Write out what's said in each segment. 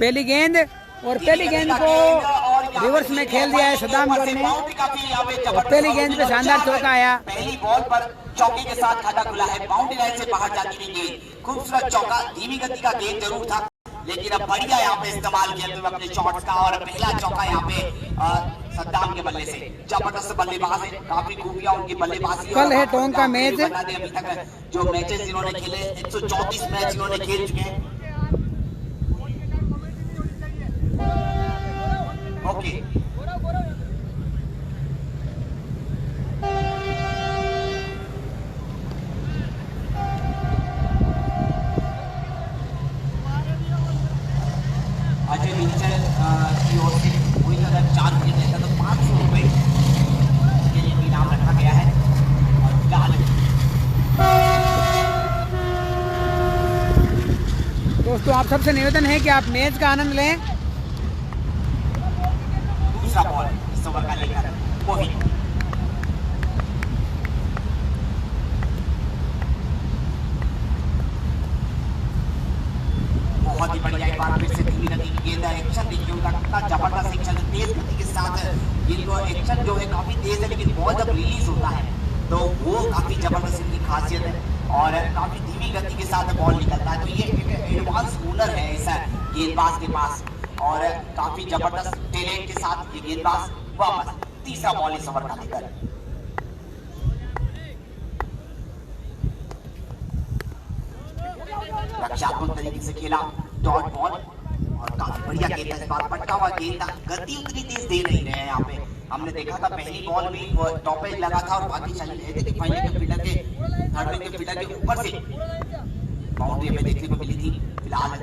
पहली गेंद और पहली गेंद को रिवर्स में खेल दिया है सद्दाम गौर ने। और पहली गेंद पे शानदार चौका आया। पहली बॉल पर चौके के साथ खाता खुला है, बाउंड्री लाइन से बाहर जाती हुई गेंद, खूबसूरत चौका। धीमी गति का गेंद जरूर था, लेकिन अब बढ़िया यहाँ पे इस्तेमाल किया तो अपने शॉट्स का। और पहला चौका यहाँ पे सद्दाम के बल्ले से, जबरदस्त बल्लेबाज है, काफी खूबियां उनकी बल्लेबाजी। कल है टोंक का मैच। अभी तक जो मैचेस इन्होंने खेले 134 मैच इन्होंने खेल चुके हैं। ओके अजय मिंचल की ओर से कोई अगर 4 विकेट लेता तो 500 रुपए के लिए इनाम रखा गया है। और फिलहाल दोस्तों आप सबसे निवेदन है कि आप मैच का आनंद लें। दूसरा बॉल इस ओवर का लेकर मोहित, बहुत ही बढ़िया। एक बार फिर से धीमी गति की गेंद है। एक्शन देखिए उनका कितना जबरदस्त एक्शन है, तेज गति के साथ इनको एक्शन जो है काफी तेज है, लेकिन बॉल जब रिलीज होता है तो वो काफी जबरदस्त इनकी खासियत है। और काफी धीमी गति के साथ बॉल निकलता है, तो ये एक एडवांस हुनर है ऐसा गेंदबाज के पास। और काफी जबरदस्त टैलेंट के साथ ये गेंदबाज वापस तीसरा बॉल इस ओवर का लेकर। रक्षात्मक तरीके से खेला डॉट बॉल और काफी बढ़िया गेंद है। इस बार पटका हुआ गेंद, गति उतनी तेज दे नहीं रहे हैं यहाँ पे। हमने देखा था पहली बॉल भी टॉप एज लगा था और भाग्यशाली रहे थे कि फाइनल के फील्डर के थर्ड के फील्डर के ऊपर से बाउंड्री हमें देखने को मिली थी। फिलहाल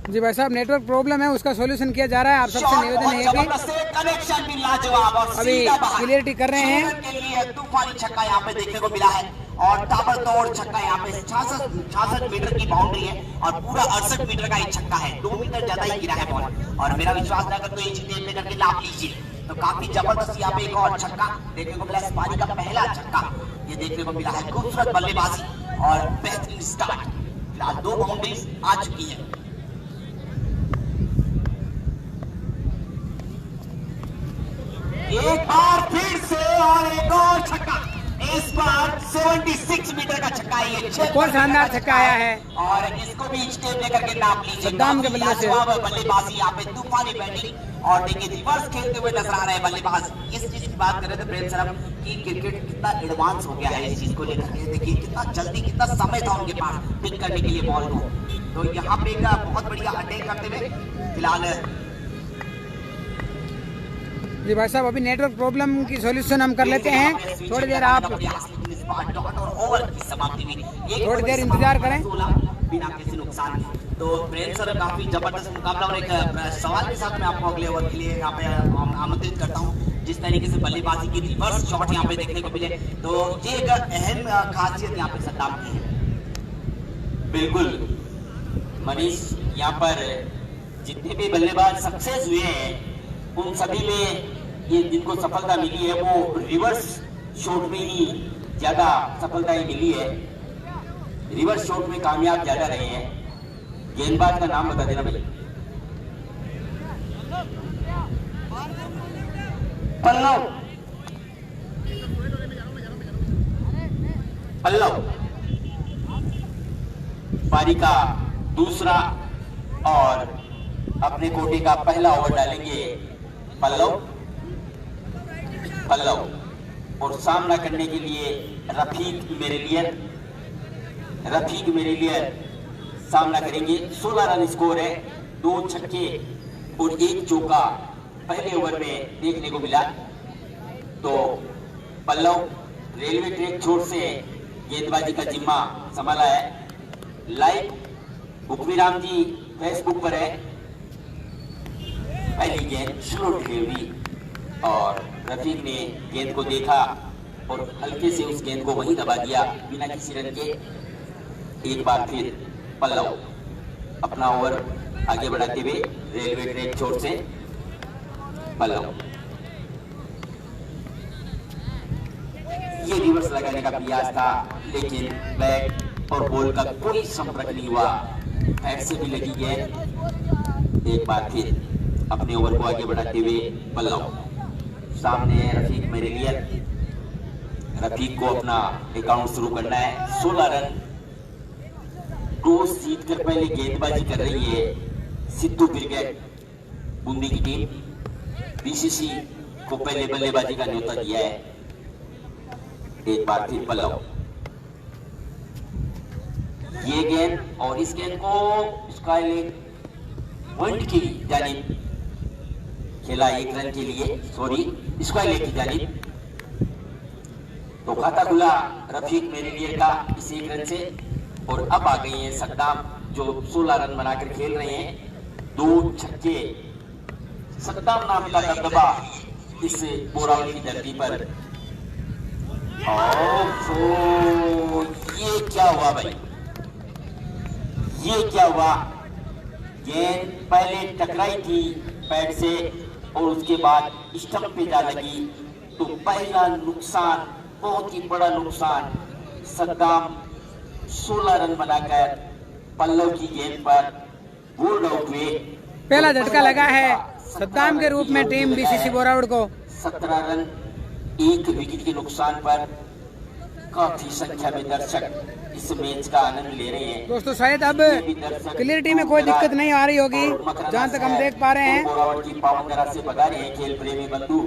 जी भाई साहब नेटवर्क प्रॉब्लम है, उसका सॉल्यूशन किया जा रहा है। आप सबसे निवेदन है कि कनेक्शन भी लाजवाब और अभी क्लियरिटी कर रहे हैं। के लिए तूफानी छक्का यहाँ पे देखने को मिला है और ताबड़तोड़ छक्का। यहाँ पे 66 मीटर की बाउंड्री है और पूरा 68 मीटर का एक छक्का है। 2 मीटर ज्यादा ही गिरा है बॉल। और मेरा विश्वास न कर तो ये चीजें लेकर के लाभ लीजिए। तो काफी जबरदस्त यहाँ पे एक और छक्का देखने को मिला। इस पारी का पहला छक्का ये देखने को मिला है। खूबसूरत बल्लेबाजी और बेहतरीन स्टार्ट। फिलहाल 2 बाउंड्रीज आ चुकी है। एक बार फिर से और एक और छक्का, इस बार 76 मीटर का छक्का है। ये बहुत शानदार छक्का आया है और इसको भी स्टेप लेकर के नाम लीजिए। सद्दाम के बल्ले से बल्लेबाजी यहाँ पे तूफानी बैटिंग और देखिए रिवर्स खेलते हुए नजर आ रहे हैं बल्लेबाज। इस चीज की बात करें तो प्रेम सर कि क्रिकेट कितना एडवांस हो गया है इस चीज को लेकर के। देखिए कितना जल्दी, कितना समय था उनके पास पिक करने के लिए बॉल को। तो यहाँ पे बहुत बढ़िया अटैक करते हुए फिलहाल। जी भाई साहब अभी नेटवर्क प्रॉब्लम की सॉल्यूशन हम कर लेते हैं। थोड़ी देर आप थोड़ी देर इंतजार करें बिना किसी नुकसान के। तो प्रेम सर काफी जबरदस्त मुकाबला। और एक सवाल के साथ मैं आपको अगले ओवर के लिए यहाँ पे आमंत्रित करता हूँ। जिस तरीके से बल्लेबाजी की रिवर्स शॉट यहाँ पे देखने को मिले, तो ये एक अहम खासियत यहाँ पे सद्दाम की है। बिल्कुल मनीष, यहाँ पर जितने भी बल्लेबाज सक्सेस हुए हैं उन सभी में ये जिनको सफलता मिली है वो रिवर्स शॉट में ही ज्यादा सफलताएं मिली है। रिवर्स शॉट में कामयाब ज्यादा रहे हैं। गेंदबाज का नाम बता देना भाई। पल्लव, पल्लव पारी का दूसरा और अपने कोटे का पहला ओवर डालेंगे पल्लव। और सामना करने के लिए रफीक मेरे लिए सामना करेंगे। 16 रन स्कोर है, 2 छक्के और 1 चौका पहले ओवर में देखने को मिला। तो पल्लव रेलवे ट्रैक छोर से गेंदबाजी का जिम्मा संभाला है। लाइव भुखवीराम जी फेसबुक पर है। पहली गेंद स्लो डिलीवरी और रफीक ने गेंद को देखा और हल्के से उस गेंद को वहीं दबा दिया बिना किसी रन के। एक बार फिर पल्लव अपना ओवर आगे बढ़ाते हुए रेलवे ट्रैक छोर से पल्लव। ये रिवर्स लगाने का प्रयास था लेकिन बैट और बॉल का कोई संपर्क नहीं हुआ। पैर से भी लगी गेंद। एक बार फिर अपने ओवर को आगे बढ़ाते हुए पल्लव, सामने रफीक मेरेलियर। रफीक को अपना अकाउंट शुरू करना है। 16 रन टॉस जीतकर पहले गेंदबाजी कर रही है सिद्धू ब्रिगेड बूंदी की टीम। बीसीसी को पहले बल्लेबाजी का न्योता दिया है। एक बार फिर पल्लव, ये गेंद और इस गेंद को स्काई लेग पॉइंट की जानिब खेला 1 रन के लिए, सॉरी स्काई लेग की जानिब। तो खाता खुला रफीक मेरेलियर का इस 1 रन से। और अब आ गई है सद्दाम जो 16 रन बनाकर खेल रहे हैं। 2 छक्के, सद्दाम नाम का दबदबा इस बोरावली की धरती पर। ये क्या हुआ भाई, ये क्या हुआ? गेंद पहले टकराई थी पैड से और उसके बाद स्टंप पे जा लगी। तो पहला नुकसान, बहुत ही बड़ा नुकसान। सद्दाम 16 रन बनाकर पल्लव की गेंद पर बोल्ड आउट हुए। पहला झटका लगा है सद्दाम के रूप में टीम बीसीसी बोरावड़ को। 17 रन 1 विकेट के नुकसान पर काफी संख्या में दर्शक इस मैच का आनंद ले रहे हैं। दोस्तों शायद अब क्लियरिटी में कोई दिक्कत नहीं आ रही होगी, जहां तक हम देख पा रहे हैं। बोरावड़ की पावन तरह से बता रहे हैं खेल प्रेमी बंधु,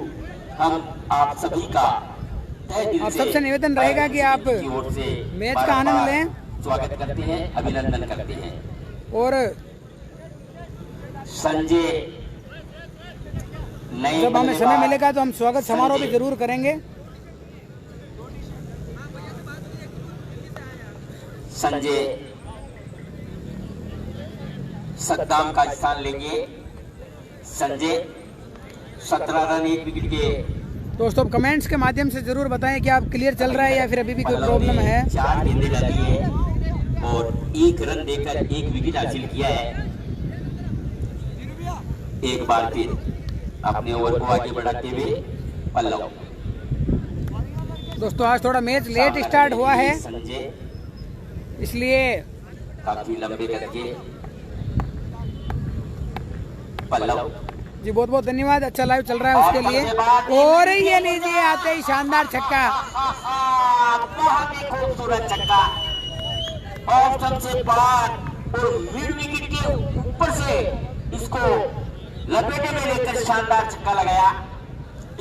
हम आप सभी का आप सबसे निवेदन रहेगा कि आप मैच का आनंद लें, स्वागत करते हैं, अभिनंदन करते हैं। और संजय जब हमें समय मिलेगा तो हम स्वागत समारोह भी जरूर करेंगे। संजय सद्दाम का स्थान लेंगे। संजय 17 रन 1 विकेट के। दोस्तों कमेंट्स के माध्यम से जरूर बताएं कि आप क्लियर चल रहा है या फिर अभी भी कोई प्रॉब्लम है। 4 गेंदें डाली है और 1 रन देकर 1 विकेट हासिल किया है। एक बार फिर अपने ओवर को आगे बढ़ाते हुए पल्लव। दोस्तों आज थोड़ा मैच लेट स्टार्ट हुआ है, संजय इसलिए काफी लंबे करके पल्लव जी बहुत बहुत धन्यवाद। अच्छा लाइव चल रहा है उसके लिए। और ये लीजिए आते ही शानदार छक्का, बहुत ही खूबसूरत छक्का ऑफ स्टंप से बाहर और मिड विकेट के ऊपर से इसको लपेटे में लेकर शानदार छक्का लगाया।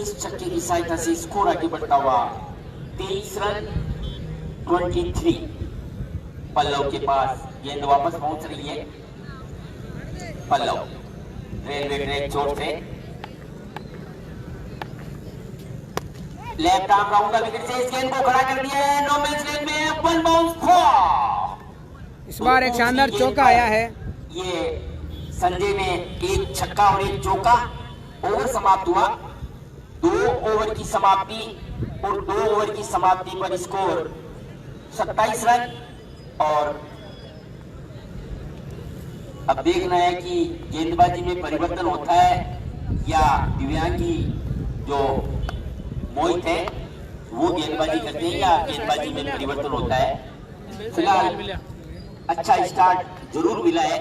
इस छक्के की सहायता से स्कोर आगे बढ़ता हुआ 23 रन 23। पल्लव के पास गेंद वापस पहुंच रही है। पल्लव रेलवे ट्रैक चोट से लेफ्ट आर्म राउंड का विकेट से इस गेंद को खड़ा कर दिया है। नो मैच लेन में 1 बाउंस 4। इस बार एक शानदार चौका आया है। ये संजय ने 1 छक्का और 1 चौका। ओवर समाप्त हुआ। 2 ओवर की समाप्ति और 2 ओवर की समाप्ति पर स्कोर 27 रन। और अब देखना है कि गेंदबाजी में परिवर्तन होता है या दिव्यांगी जो मोहित है वो गेंदबाजी करते हैं या गेंदबाजी में परिवर्तन होता है। फिलहाल अच्छा स्टार्ट जरूर मिला है,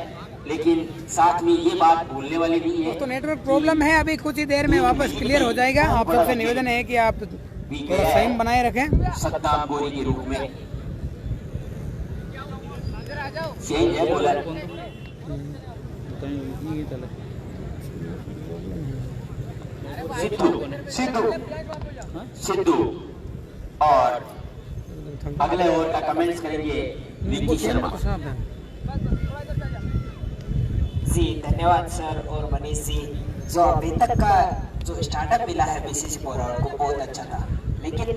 लेकिन साथ में ये बात भूलने वाली नहीं है। तो नेटवर्क प्रॉब्लम है, अभी कुछ ही देर में वापस क्लियर हो जाएगा। आप सबसे निवेदन है कि आप थोड़ा संयम बनाए रखें। सद्दाम गोरी के रूप में चेंज है बॉलर। सिद्धू और अगले ओवर का कमेंट्स करेंगे विक्की शर्मा। जी धन्यवाद सर और मनीष जी। जो अभी तक का जो स्टार्टअप मिला है बीसीसी बोरावड़ को बहुत अच्छा था, लेकिन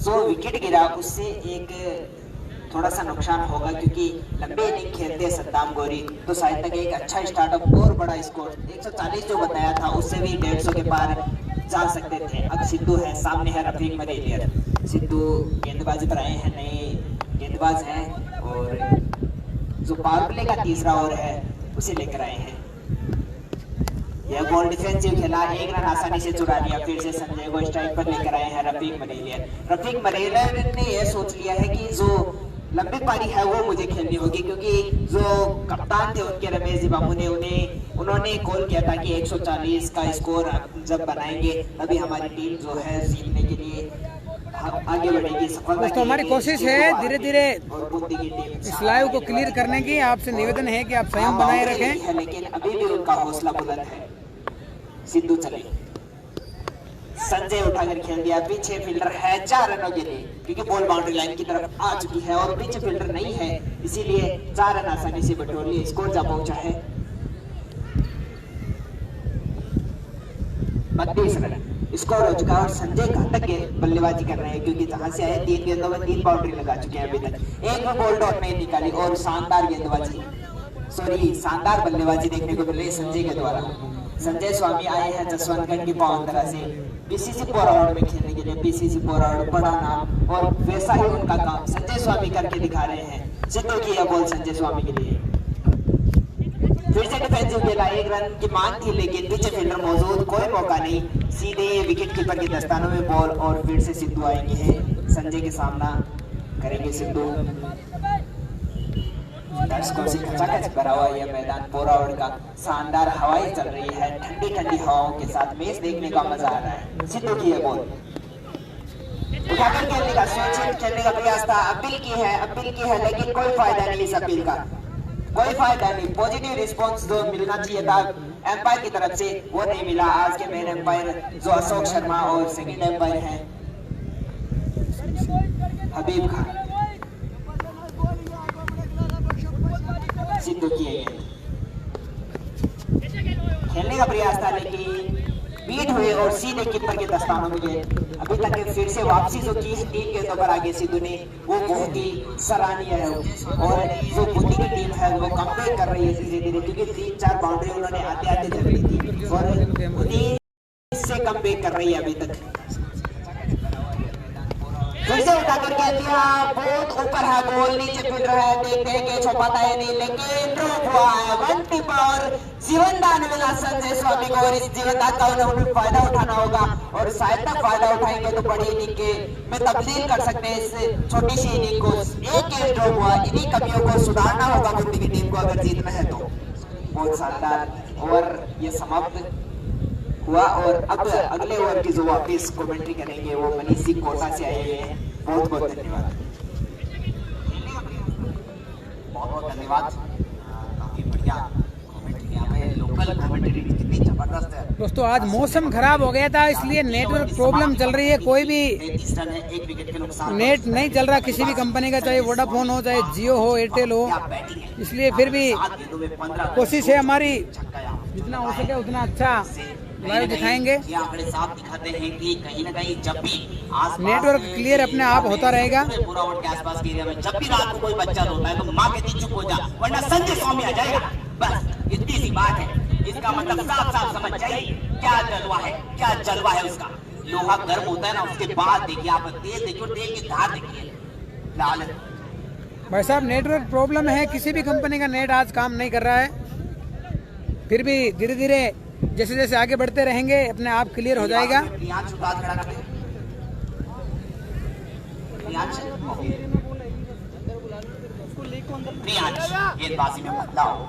जो विकेट गिरा उससे एक थोड़ा सा नुकसान होगा, क्योंकि लंबे इनिंग खेलते सद्दाम गोरी तो शायद तक एक अच्छा स्टार्टअप और बड़ा स्कोर 140 जो बताया था उससे भी 150 के पार जा सकते थे। अब सिद्धू है, सामने है रफीक मेरेलियर। सिद्धू गेंदबाजी पर आए हैं, नए गेंदबाज हैं और जो पावर प्ले का तीसरा ओवर है उसे लेकर आए हैं। यह बॉल डिफेंसिव खेला, 1 रन आसानी से चुरा लिया। फिर से संजय को स्ट्राइक पर लेकर आए हैं रफीक मेरेलियर। रफीक मेरेलियर ने यह सोच लिया है कि जो लंबी पारी है वो मुझे खेलनी होगी, क्योंकि जो कप्तान थे उनके रमेश जी बाबू ने उन्होंने कॉल किया था कि 140 का स्कोर जब बनाएंगे तभी हमारी टीम जो है जीतने के लिए आगे बढ़ेगी। सफलता तो हमारी कोशिश है धीरे धीरे इस लाइव को क्लियर करने की। आपसे निवेदन है कि आप संयम बनाए रखें, लेकिन अभी भी उनका हौसला बुलंद है। सिद्धू चले, संजय उठाकर खेल दिया, पीछे फील्डर है 4 रनों के लिए, क्योंकि बॉल बाउंड्री लाइन की तरफ आ चुकी है और पीछे फील्डर नहीं है, इसीलिए 4 रन आसानी से बटोर लिए। स्कोर जा पहुंचा है 32 रन स्कोर हो चुका है। और संजय घातक बल्लेबाजी कर रहे हैं, क्योंकि जहां से आए 3 गेंदों में 3 बाउंड्री लगा चुके हैं अभी तक, एक भी बॉल डॉट नहीं निकाली और शानदार बल्लेबाजी देखने को मिल रही है संजय के द्वारा। संजय स्वामी आए हैं जसवंतगढ़ की पावंतरा से पीसीसी पोरावड़ में खेलने के लिए। पीसीसी पोरावड़ बड़ा नाम और वैसा ही उनका काम संजय स्वामी करके दिखा रहे हैं। सिद्धू की यह बॉल संजय स्वामी के लिए, फिर से डिफेंसिव खेला, 1 रन की मांग थी लेकिन पीछे फील्डर मौजूद, कोई मौका नहीं, सीधे विकेट कीपर के दस्तानों में बॉल और फिर से सिद्धू आएंगे, संजय के सामना करेंगे सिद्धू। दर्शकों से खचाखच भरा हुआ यह मैदान पोरावड़ का, शानदार हवाएं चल रही है, ठंडी ठंडी हवाओं के साथ मैच देखने का मजा आ रहा है। सिद्धू की है बॉल, उठाकर खेलने का सोच, खेलने का प्रयास था, अपील की है लेकिन कोई फायदा नहीं इस अपील का, कोई फायदा नहीं। पॉजिटिव रिस्पांस जो मिलना चाहिए था एम्पायर की तरफ से वो नहीं मिला। आज के मेन एम्पायर जो अशोक शर्मा और सेकंड एम्पायर हैं हबीब खान। सिद्धू किए खेलने का प्रयास था लेकिन बीट हुए और सीधे कीपर के दस्तानों में गए। अभी तक फिर से वापसी जो की 3 गेंदों पर आगे सिद्धू ने, वो बहुत ही सराहनीय है। और जो बुद्धि की टीम है वो कमबैक कर रही है धीरे धीरे, क्योंकि 3-4 बाउंड्री उन्होंने आते आते जड़ ली थी और बुद्धि से कमबैक कर रही है अभी तक। फिर से उठाकर कह दिया, बहुत ऊपर है बॉल, नीचे फील्डर है, देखते हैं कैच हो पाता है नहीं, लेकिन ड्रॉप हुआ है। 1 टिप और जीवनदान मिला संजय स्वामी को और इस जीवनदान का उन्हें फायदा उठाना होगा और शायद तक फायदा उठाएंगे तो बड़ी इनिंग के में तब्दील कर सकते हैं इस छोटी सी इनिंग को। एक कैच ड्रॉप हुआ, इन्हीं कमियों को सुधारना होगा बुद्धि की टीम को अगर जीतना है तो। बहुत शानदार ओवर ये समाप्त हुआ और अब अगले ओवर की जो वापिस कमेंट्री करेंगे वो मनीष सिंह कोटा से आए हैं। बहुत बहुत धन्यवाद, बहुत बहुत धन्यवाद। काफी बढ़िया कमेंट्री, यहाँ पे लोकल कमेंट्री कितनी जबरदस्त है। दोस्तों आज मौसम खराब हो गया था इसलिए नेटवर्क प्रॉब्लम चल रही है, कोई भी 33 रन है, 1 विकेट के नुकसान, नेट नहीं चल रहा किसी भी कंपनी का, चाहे वोडाफोन हो, चाहे जियो हो, एयरटेल हो, इसलिए फिर भी कोशिश है हमारी जितना हो सके उतना अच्छा लाइव दिखाएंगे। ये आंकड़े साफ दिखाते हैं कि कहीं ना कहीं जब भी नेटवर्क क्लियर अपने आप होता रहेगा। पोरावड़ के आसपास के एरिया में जब भी रात को कोई बच्चा रोता है तो माँ कहती चुप हो जा वरना संजय स्वामी आ जाएगा, बस इतनी सी बात है। इसका मतलब साफ साफ समझ जाइए क्या जलवा है, क्या जलवा है उसका। लोहा गर्म होता है ना, उसके बाद देखिए आप तेज देखिए, तेज की धार देखिए लाल। भाई साहब नेटवर्क प्रॉब्लम है, किसी भी कंपनी का नेट आज काम नहीं कर रहा है, फिर भी धीरे धीरे जैसे जैसे आगे बढ़ते रहेंगे अपने आप क्लियर हो जाएगा। गेंदबाजी में बदलाव,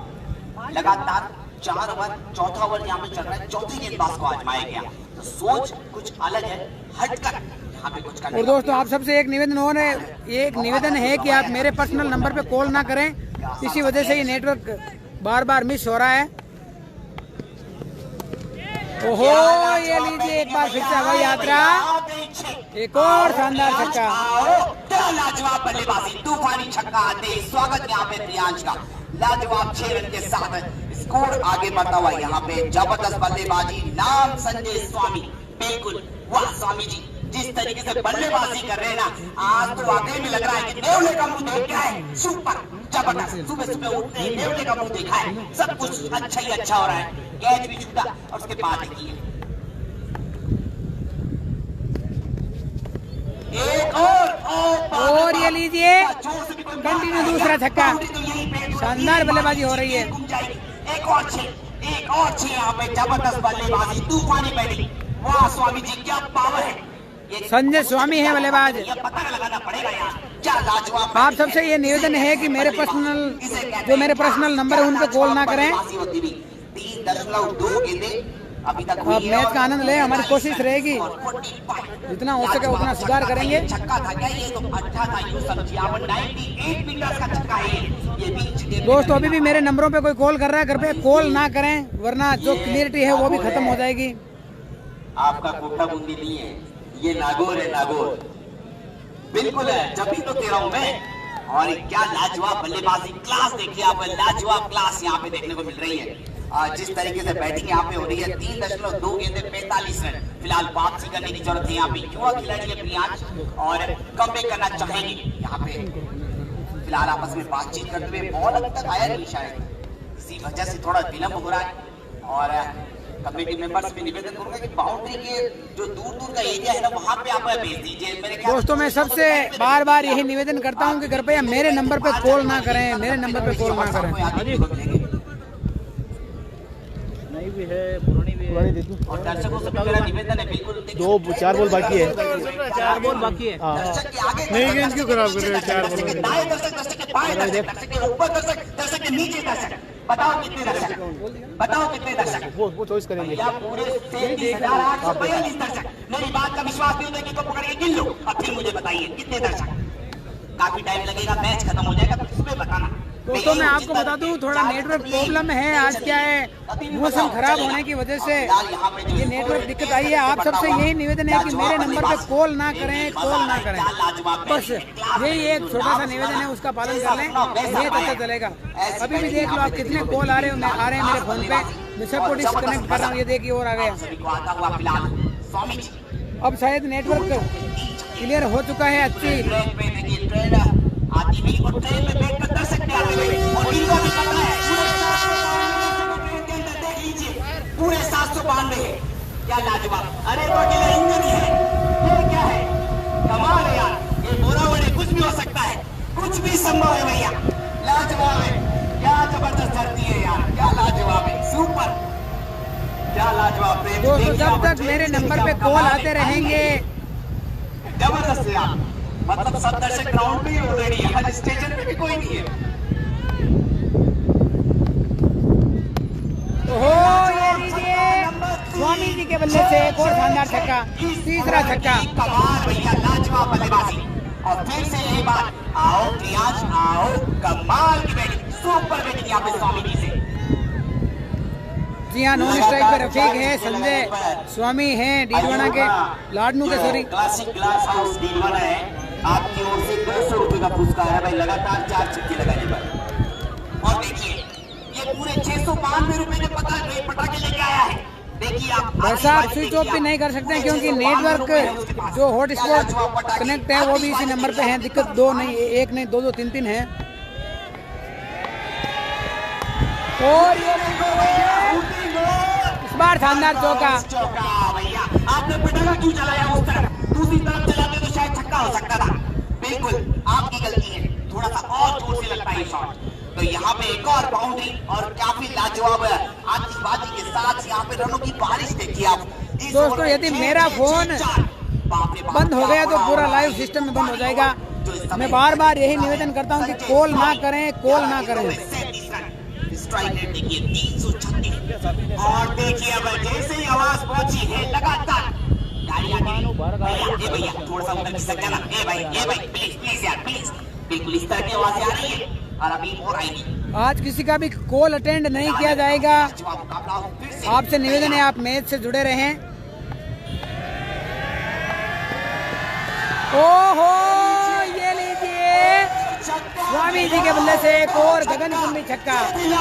लगातार 4 ओवर, चौथा ओवर यहाँ पे चल रहा है, चौथी गेंदबाज को आजमाया गया तो सोच कुछ अलग है, हटकर यहाँ पे कुछ करने। और दोस्तों आप सबसे एक निवेदन है कि आप मेरे पर्सनल नंबर पे कॉल ना करें, इसी वजह से ये नेटवर्क बार बार मिस हो रहा है। ओहो ये लीजिए एक बार फिर से हवाई यात्रा, एक और शानदार छक्का, लाजवाब बल्लेबाजी, तूफानी छक्का आते ही स्वागत यहाँ पे प्रियांश का, लाजवाब 6 रन के साथ स्कोर आगे बढ़ता हुआ। यहाँ पे जबरदस्त बल्लेबाजी, नाम संजय स्वामी, बिल्कुल वाह स्वामी जी, जिस तरीके से बल्लेबाजी कर रहे हैं ना, आज तो वाकई में लग रहा है कि नेवले का मुंह देख क्या है, सुपर जबरदस्त। सुबह सुबह उठते ही नेवले का मुंह देखा है, सब कुछ अच्छा ही अच्छा हो रहा है, कैच भी छूटा और उसके बाद देखिए एक और ये लीजिए कंटिन्यू दूसरा छक्का, शानदार बल्लेबाजी हो रही है। एक और 6 यहाँ पे जबरदस्त बल्लेबाजी, तूफानी बैटिंग, वाह स्वामी जी क्या पावर है। संजय स्वामी है बल्लेबाज, ये पता लगाना पड़ेगा यार। क्या लाजवाब। आप सबसे ये निवेदन है कि मेरे पर्सनल नंबर है उन पे कॉल ना करें। 3.2 गेंदें अभी तक आप मैच का आनंद लें, हमारी कोशिश रहेगी जितना हो सके उतना सुधार करेंगे। छक्का था क्या ये? तो अच्छा था, यूं समझिए आप 98 मीटर का छक्का है ये बीच। दोस्तों अभी भी मेरे नंबरों पे कोई कॉल कर रहा है, कृपया कॉल ना करें वरना जो क्लियरिटी है वो भी खत्म हो जाएगी। आपका कोटा बूंदी नहीं है, ये नागौर है, नागौर बिल्कुल है, जब भी तो कह रहा हूं मैं। और क्या लाजवाब बल्लेबाजी क्लास देखिए आप, लाजवाब क्लास यहाँ पे देखने को मिल रही है। जिस तरीके से बैटिंग यहाँ पे हो रही है, 3.2 गेंदे 45 रन। फिलहाल वापसी करने की जरूरत है यहाँ पे, युवा खिलाड़ी है प्रियांश और कमबैक करना चाहेंगे यहाँ पे। फिलहाल आपस में बातचीत करते हुए बॉल अभी तक आया नहीं शायद, इसी वजह से थोड़ा विलंब हो रहा है। और कमेटी मेंबर्स भी निवेदन करूंगा कि बाउंड्री के जो दूर दूर का एरिया है ना वहाँ पे आप भेज दीजिए। मेरे दोस्तों मैं सबसे बार बार यही निवेदन करता हूँ कि कृपया मेरे नंबर पे कॉल ना करें, मेरे नंबर पे कॉल ना करें। नई भी है, पुरानी भी है। और दर्शकों से मेरा निवेदन है, बिल्कुल 4 बॉल बाकी है। 4 बॉल बाकी है। दर्शक के आगे नहीं गेंद क्यों खराब कर रहे हो? 4 बॉल दाएं दर्शक, दर्शक के बाएं दर्शक, दर्शक के ऊपर दर्शक, दर्शक के नीचे दर्शक। बताओ कितने दर्शक, बताओ कितने दर्शक? वो चॉइस करेंगे। या पूरे 33,842 दर्शक। मेरी बात का विश्वास नहीं होता कि तो पकड़ के गिन लो और फिर मुझे बताइए कितने दर्शक। काफी टाइम लगेगा, मैच खत्म हो जाएगा, तो सुबह बताना। दोस्तों मैं आपको बता दूं थोड़ा नेटवर्क प्रॉब्लम है, आज क्या है मौसम खराब होने की वजह से ये नेटवर्क दिक्कत आई है। आप सबसे यही निवेदन है कि मेरे नंबर पे कॉल ना करें, कॉल ना करें, बस यही एक छोटा सा निवेदन है, उसका पालन कर लें, ये पता चलेगा। अभी भी देख लो आप कितने कॉल आ रहे हैं मेरे फोन पे, मैं सबको डिस्कनेक्ट कर रहा हूँ, ये देखिए और आ गया। अब शायद नेटवर्क क्लियर हो चुका है अच्छी। आती भी और ट्रेन में बैठकर दर्शक भी आते हुए और इनको भी पता है देख लीजिए पूरे 792 है। क्या लाजवाब, अरे तो अकेला इंजन ही है, ये क्या है? कमाल है यार, ये बोरावड़ है, कुछ भी हो सकता है, कुछ भी संभव है भैया। लाजवाब है, क्या जबरदस्त धरती है यार, क्या लाजवाब है, सुपर, क्या लाजवाब। दोस्तों जब तक मेरे नंबर पे कॉल आते रहेंगे जबरदस्त है यार, मतलब सब दर्शक ग्राउंड पे ही ऑलरेडी है, आज स्टेशन पे भी कोई नहीं है। ओहो ये लीजिए स्वामी जी के बल्ले से एक और शानदार छक्का, तीसरा छक्का। कमाल भैया, लाजवाब बल्लेबाजी। और फिर से यही बात, आओ प्रियांश आओ, कमाल की बैटिंग, सुपर बैटिंग यहाँ पे स्वामी जी से। जी हाँ, नॉन स्ट्राइक पे रफीक है, संजय स्वामी है डीडवाना के, लाडनू के sorry. Classic glass house Didwana है, आपकी ओर से 200 रुपए का पुरस्कार है भाई, लगातार 4 छक्के लगाने पर। और देखिए ये पूरे 692 रुपए के पटाखे लेके आया है। देखिए आप वैसा आप स्विच ऑफ भी नहीं कर सकते क्योंकि नेटवर्क जो हॉटस्पॉट कनेक्ट है वो भी इसी नंबर पे है। दिक्कत 2 नहीं, 1 नहीं, 2 3 है। और ये इस बार शानदार चौका भैया, आपने पटाखा क्यों चलाया उस तरफ? दूसरी तरफ चलाते तो शायद छक्का हो सकता था। बिल्कुल आपकी गलती है, थोड़ा सा और जोर से लगता है शॉट। तो यहाँ पे एक और बाउंड्री और काफी लाजवाब आतिशबाजी के साथ यहाँ पे रनों की बारिश देखिए आप। दोस्तों यदि मेरा फोन बंद हो गया तो पूरा लाइव सिस्टम में बंद हो जाएगा। मैं बार बार यही निवेदन करता हूँ कि कॉल ना करें, कॉल ना करें। स्ट्राइक रेट देखिए 336। और देखिए अब जैसे ही आवाज पहुंची है लगातार भैया थोड़ा सा उधर खिसक जाना। ए भाई प्लीज यार प्लीज, बिल्कुल इस तरह की आवाजें आ रही है और अभी और आएगी। आज किसी का भी कॉल अटेंड नहीं किया जाएगा। आपसे निवेदन है आप मैच से जुड़े रहें। ओहो ये लीजिए स्वामी जी के बल्ले से एक और गगनचुंबी छक्का।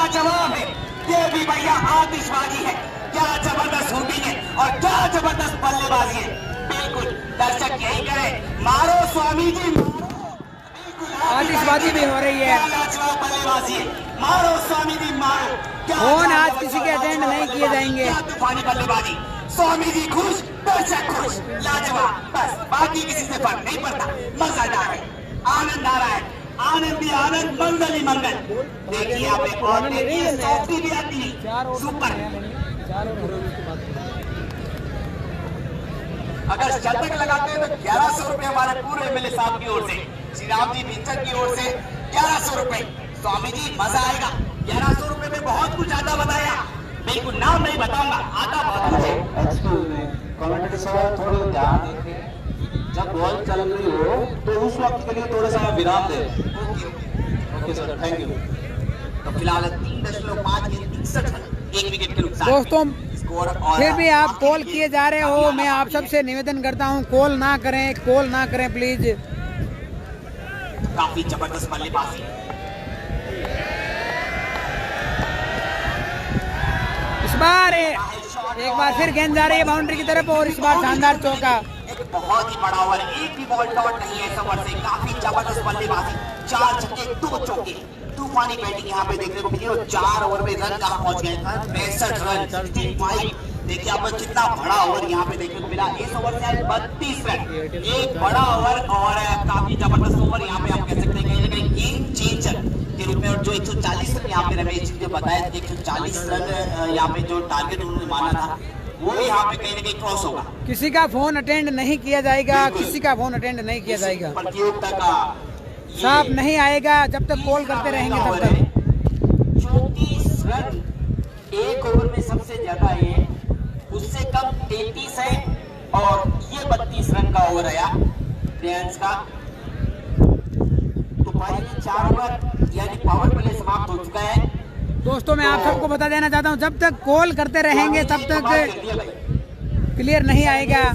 जवाब है ये भी भैया, आतिशबाजी है, क्या जबरदस्त शूटिंग है और क्या जबरदस्त बल्लेबाजी है। बिल्कुल दर्शक यही करे, मारो स्वामी जी, आतिशबाजी भी हो रही है। लाजवाब बल्लेबाजी है, मारो स्वामी जी मारो। फोन आज किसी के अटेंड नहीं किए जाएंगे। तूफानी बल्लेबाजी, स्वामी जी खुश, दर्शक खुश, लाजवाब, बस बाकी किसी से फर्क नहीं पड़ता। मजेदार है, आनंद आ रहा है, आनंद ही आनंद, मंगल ही मंगल। देखिए आप एक और देखिए सॉफ्टी भी आती है, सुपर। अगर शतक लगाते हैं तो 1100 रुपए हमारे पूरे एमएलए साहब की ओर से। श्री राम जी विंचर की ओर से 1100 रुपए। स्वामी जी मजा आएगा, 1100 रुपए में बहुत कुछ ज्यादा बताया, बिल्कुल नाम नहीं बताऊंगा, आता बहुत कुछ है। एक्सक्यूज मी, कमेंटेटर साहब थोड़ा ध्यान देंगे, जब बॉल चल रही हो तो उस वक्त के लिए थोड़ा सा विराम दें। Okay sir, thank you. तो फिलहाल 3.5 गेंद 63 रन, 1 विकेट के नुकसान। दोस्तों स्कोर और फिर भी आप कॉल किए जा रहे हो, मैं आप सबसे निवेदन करता हूँ कॉल ना करें प्लीज। काफी जबरदस्त बल्लेबाजी। इस बार एक बार फिर गेंद जा रही है बाउंड्री की तरफ और इस बार शानदार चौका। एक बहुत ही बड़ा ओवर, एक भी बॉल डॉट नहीं है इस ओवर से। काफी जबरदस्त बल्लेबाजी, 4 छक्के 2 चौके, तूफानी बैटिंग यहाँ पे देखने को मिली और 4 ओवर में रन कहाँ पहुंच गए, 65 रन 65। देखिए आप कितना बड़ा ओवर यहाँ पे देखने को मिला। इस ओवर से 32 रन, एक बड़ा ओवर और काफी जबरदस्त ओवर यहाँ पे आप कह सकते हैं कहीं ना कहीं गेम चेंजर के रूप में। और जो 140 रन यहाँ पे रमेश जी ने बताया, 140 रन यहाँ पे जो टारगेट उन्होंने माना था वो यहाँ पे कहीं ना कहीं क्रॉस होगा। किसी का फोन अटेंड नहीं किया जाएगा, किसी का फोन अटेंड नहीं किया जाएगा, प्रतियोगिता का साफ नहीं आएगा जब तक कॉल करते रहेंगे तब तक। 34 रन एक ओवर में सबसे ज्यादा है, उससे कम 33 है और ये 32 रन का ओवर आया प्रियांश का। तो पारी में 4 ओवर यानी पावर प्ले समाप्त हो चुका है। दोस्तों मैं आप सबको बता देना चाहता हूँ, जब तक कॉल करते रहेंगे तब तक क्लियर नहीं आएगा।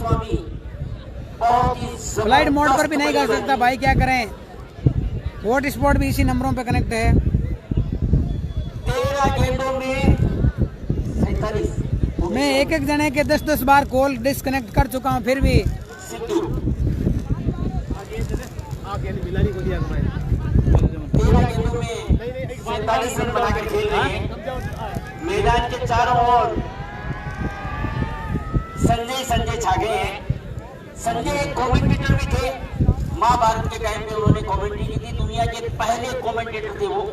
फ्लाइट मोड पर भी नहीं कर सकता भाई, क्या करें। हॉट स्पॉट भी इसी नंबरों पे कनेक्ट है। 13 गेंदों में 47। मैं एक जने के 10 बार कॉल डिस्कनेक्ट कर चुका हूँ, फिर भी सिद्धू 13 गेंदों में 47 रन बनाकर खेल रहे हैं। मैदान के चारों ओर संजय छा गए हैं। संजय एक कमेंटेटर भी थे, महाभारत के टाइम पे उन्होंने कमेंट्री की थी, दुनिया के पहले कमेंटेटर थे वो।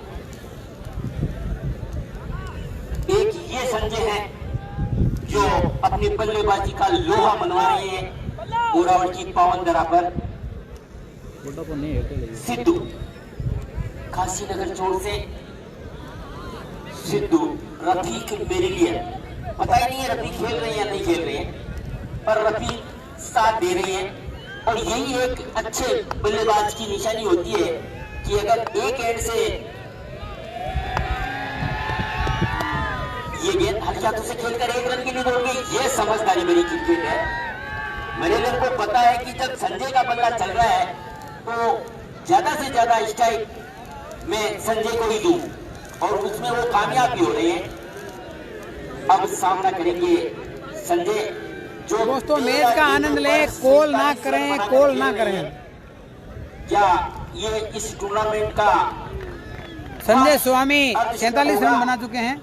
एक ये संजय हैं जो अपनी बल्लेबाजी का लोहा मनवा रहे हैं बोरावट की पावन धरा पर। सिद्धू काशीनगर चोर से सिद्धू, रफीक मेरे लिए पता ही नहीं है रफीक खेल रहे हैं या नहीं खेल रहे हैं, पर रफीक साथ दे रहे हैं। और यही एक अच्छे बल्लेबाज की निशानी होती है कि अगर एक एंड से ये गेंद हल्के हाथों से खेलकर 1 रन के लिए दौड़ गई, ये समझदारी मेरी क्रिकेट है। मैनेजर को पता है कि जब संजय का बल्ला चल रहा है तो ज्यादा से ज्यादा स्ट्राइक मैं संजय को ही दूं और उसमें वो कामयाब भी हो रहे हैं। अब सामना करेंगे संजय जो दोस्तों मैच का आनंद ले, कॉल ना करें। क्या ये इस टूर्नामेंट का संजय स्वामी 47 रन बना चुके हैं।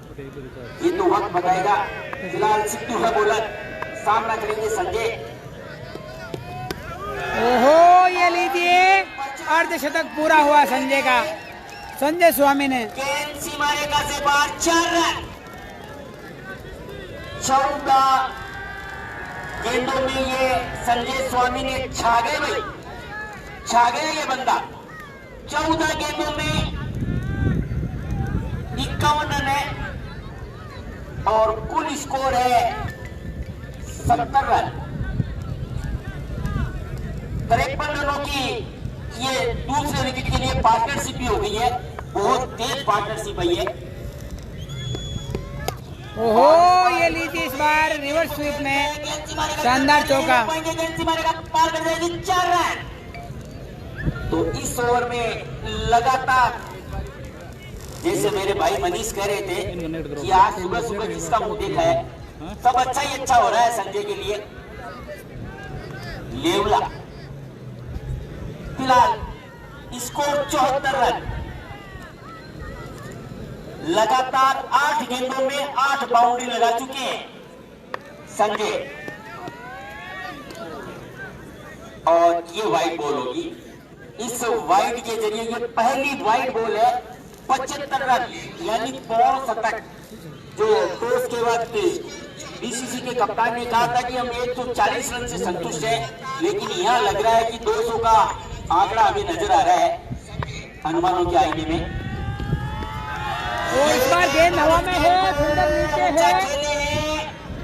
ये तो वक्त बताएगा। फिलहाल सिद्धू है बॉलर, सामना करेंगे संजय। ओहो ये लीजिए, अर्धशतक पूरा हुआ संजय का, संजय स्वामी ने। गेंद सीमा रेखा से बाहर, 4 रन। 14 गेंदों में ये संजय स्वामी ने छा गए भाई, छा गया ये बंदा। 14 गेंदों में 51 रन है और कुल स्कोर है 70 रन। 53 रनों की ये दूसरे विकेट के लिए पार्टनरशिप भी हो गई है, बहुत तेज पार्टनरशिप है ये। ओहो ये लीजिए, इस बार रिवर्स स्वीप में शानदार चौका। 4 रन। तो इस ओवर में लगातार, जैसे मेरे भाई मनीष कह रहे थे कि आज सुबह सुबह जिसका मुंह देखा है सब अच्छा ही अच्छा हो रहा है संजय के लिए। लेवला फिलहाल स्कोर 74 रन। लगातार 8 गेंदों में 8 बाउंड्री लगा चुके हैं संजय। और ये वाइड बॉल होगी, इस वाइड के जरिए ये पहली वाइड बॉल है। 75 रन यानी पौन शतक, जो टॉस के बाद बीसीसी के कप्तान ने कहा था कि हम 140 रन से संतुष्ट हैं, लेकिन यहाँ लग रहा है कि 200 का आंकड़ा अभी नजर आ रहा है अनुमानों के आईने में। और इस बार गेंद हवा में है, फील्डर नीचे है।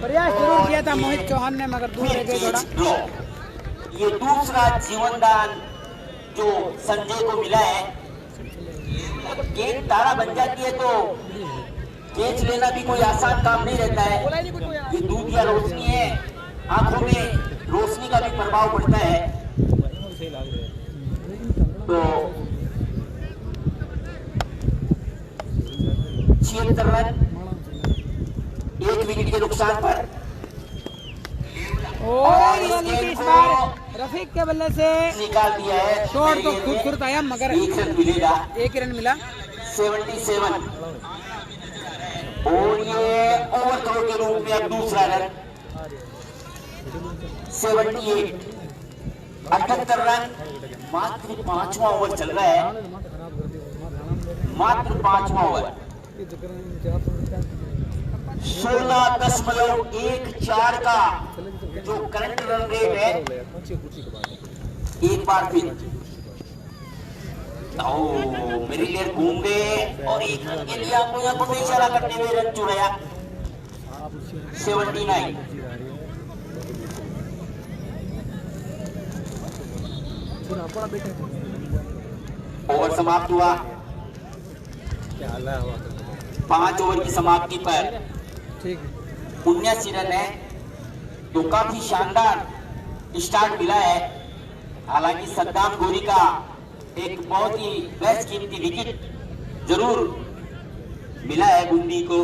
प्रयास जरूर किया था मोहित चौहान ने, मगर दूर रह गए थोड़ा। ड्रॉ। ये दूसरा जीवनदान जो संजय को मिला है। गेंद तारा बन जाती है तो कैच लेना भी कोई आसान काम नहीं रहता है। ये दूध या रोशनी है, आंखों में रोशनी का भी प्रभाव पड़ता है। तो 76 रन 1 विकेट के नुकसान पर। और इस बार रफीक के बल्ले से निकाल दिया है। शॉट तो खूबसूरत आया, मगर 1 रन मिलेगा। 1 रन मिला। 77 और ये ओवर थ्रो के रूप में अब दूसरा रन। 78 78 रन। मात्र 5वां ओवर चल रहा है, मात्र 5वां ओवर। 16.14 का जो करंट रन रेट है। एक बार फिर मेरिलियर घूम गए और 1 रन के लिए आपको यहाँ पर इशारा करते हुए रन चुराया। 79 ओवर समाप्त हुआ। 5 ओवर की समाप्ति पर 79 रन है, तो काफी शानदार स्टार्ट मिला है। हालांकि सद्दाम गोरी का एक बहुत ही बेस्ट कीमती विकेट जरूर मिला है बूंदी को।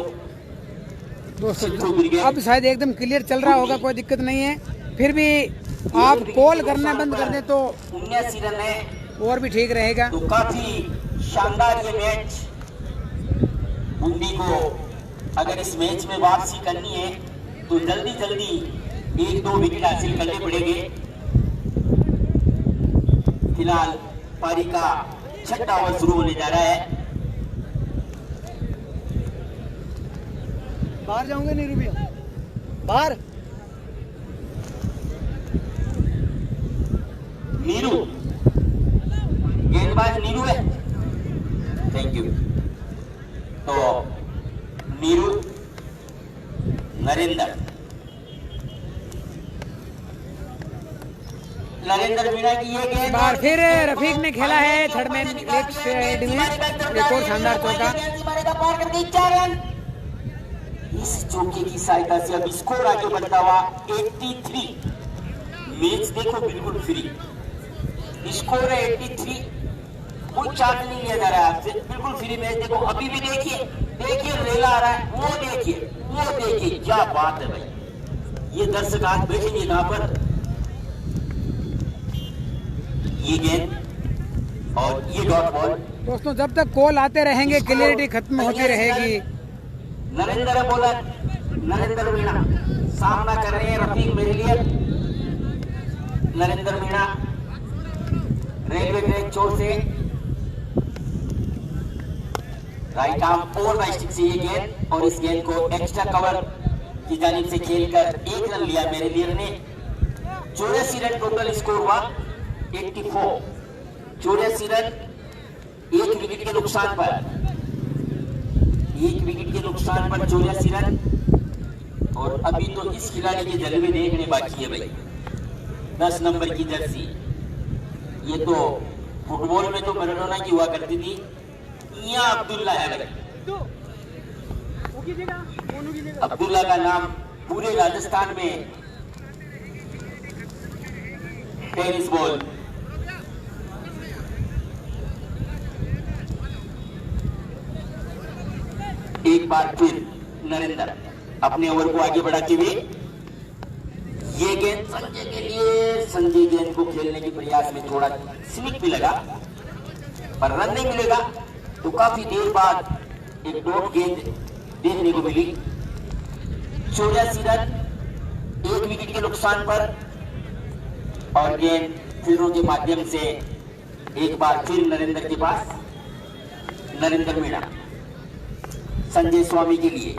दोस्तों अब शायद एकदम क्लियर चल रहा होगा, कोई दिक्कत नहीं है। फिर भी आप कॉल करना बंद कर दें तो 79 रन है, और भी ठीक रहेगा। तो काफी शानदार ये मैच। बूंदी को अगर इस मैच में वापसी करनी है तो जल्दी जल्दी 1-2 विकेट हासिल करने पड़ेंगे। फिलहाल पारी का 6वां ओवर शुरू होने जा रहा है। बाहर जाऊंगे नीरू भैया, बाहर। नीरू, गेंदबाज नीरू है। Thank you. तो नीरू, नरेंद्र मीणा की ये गेंद। बार फिर रफीक ने खेला है थर्ड मैन लेग साइड में, एक और शानदार चौका। इस चौके की सहायता से अब स्कोर आगे बढ़ता हुआ 83। मैच देखो बिल्कुल फ्री स्कोर है 83, कोई चार्ज नहीं लिया जा रहा है आपसे, बिल्कुल फ्री मैच। देखो अभी भी देखिए रेला आ रहा है, वो देखिए क्या बात है भाई। ये दर्शक आज बैठेंगे यहाँ पर। ये गेंद और ये डॉट बॉल। दोस्तों जब तक कॉल आते रहेंगे क्लियरिटी खत्म होती रहेगी। नरेंद्र बॉलर, नरेंद्र मीणा सामना कर रहे हैं रफीक मेरिलियर। नरेंद्र मीणा रेलवे ट्रैक छोर से राइट आर्म और राइट स्टिक से ये गेंद, और इस गेंद को एक्स्ट्रा कवर की जानिब से खेलकर 1 रन लिया मेरिलियर ने। 84 रन टोटल स्कोर हुआ 84। 84 रन 1 विकेट के नुकसान पर, 1 विकेट के नुकसान पर 84 रन। और अभी तो इस खिलाड़ी के जलवे देखने बाकी है भाई। 10 नंबर की जर्सी, ये तो फुटबॉल में तो मैराडोना की हुआ करती थी, यहाँ अब्दुल्ला है भाई। अब्दुल्ला का नाम पूरे राजस्थान में टेनिस बॉल। एक बार फिर नरेंद्र अपने ओवर को आगे बढ़ाते हुए, ये गेंद संजय के लिए। संजय गेंद को खेलने के प्रयास में थोड़ा स्लिप भी लगा, पर रन नहीं मिलेगा। तो काफी देर बाद एक डॉट गेंद देखने को मिली। 84 रन 1 विकेट के नुकसान पर, और गेंद फील्डरों के माध्यम से एक बार फिर नरेंद्र के पास। नरेंद्र मीणा संजय स्वामी के लिए।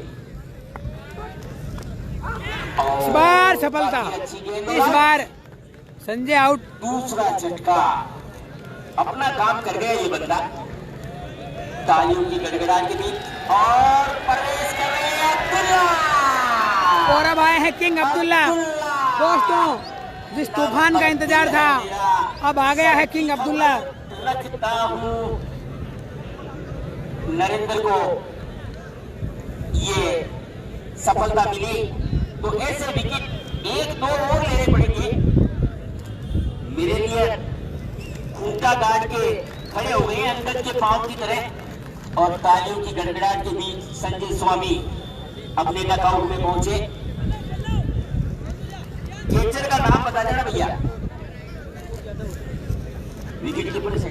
इस बार सफलता, इस बार संजय आउट। दूसरा झटका अपना काम कर गया ये बंदा। तालियों की गड़गड़ाहट के बीच और प्रवेश कर रहे हैं अब्दुल्ला। और अब आए हैं किंग अब्दुल्ला। दोस्तों, जिस तूफान का इंतजार था, अब आ गया है किंग अब्दुल्ला। लगता हूँ नरेंद्र को ये सफलता मिली तो ऐसे विकेट 1-2 और लेने पड़ेंगे। मेरे लिए खूंटा गाड़ के खड़े हो गए हैं अंगद के पांव की तरह। और तालियों की गड़गड़ाहट के बीच संजय स्वामी अपने नॉकआउट में पहुंचे। कैचर का नाम बता देना भैया, विकेट कीपर से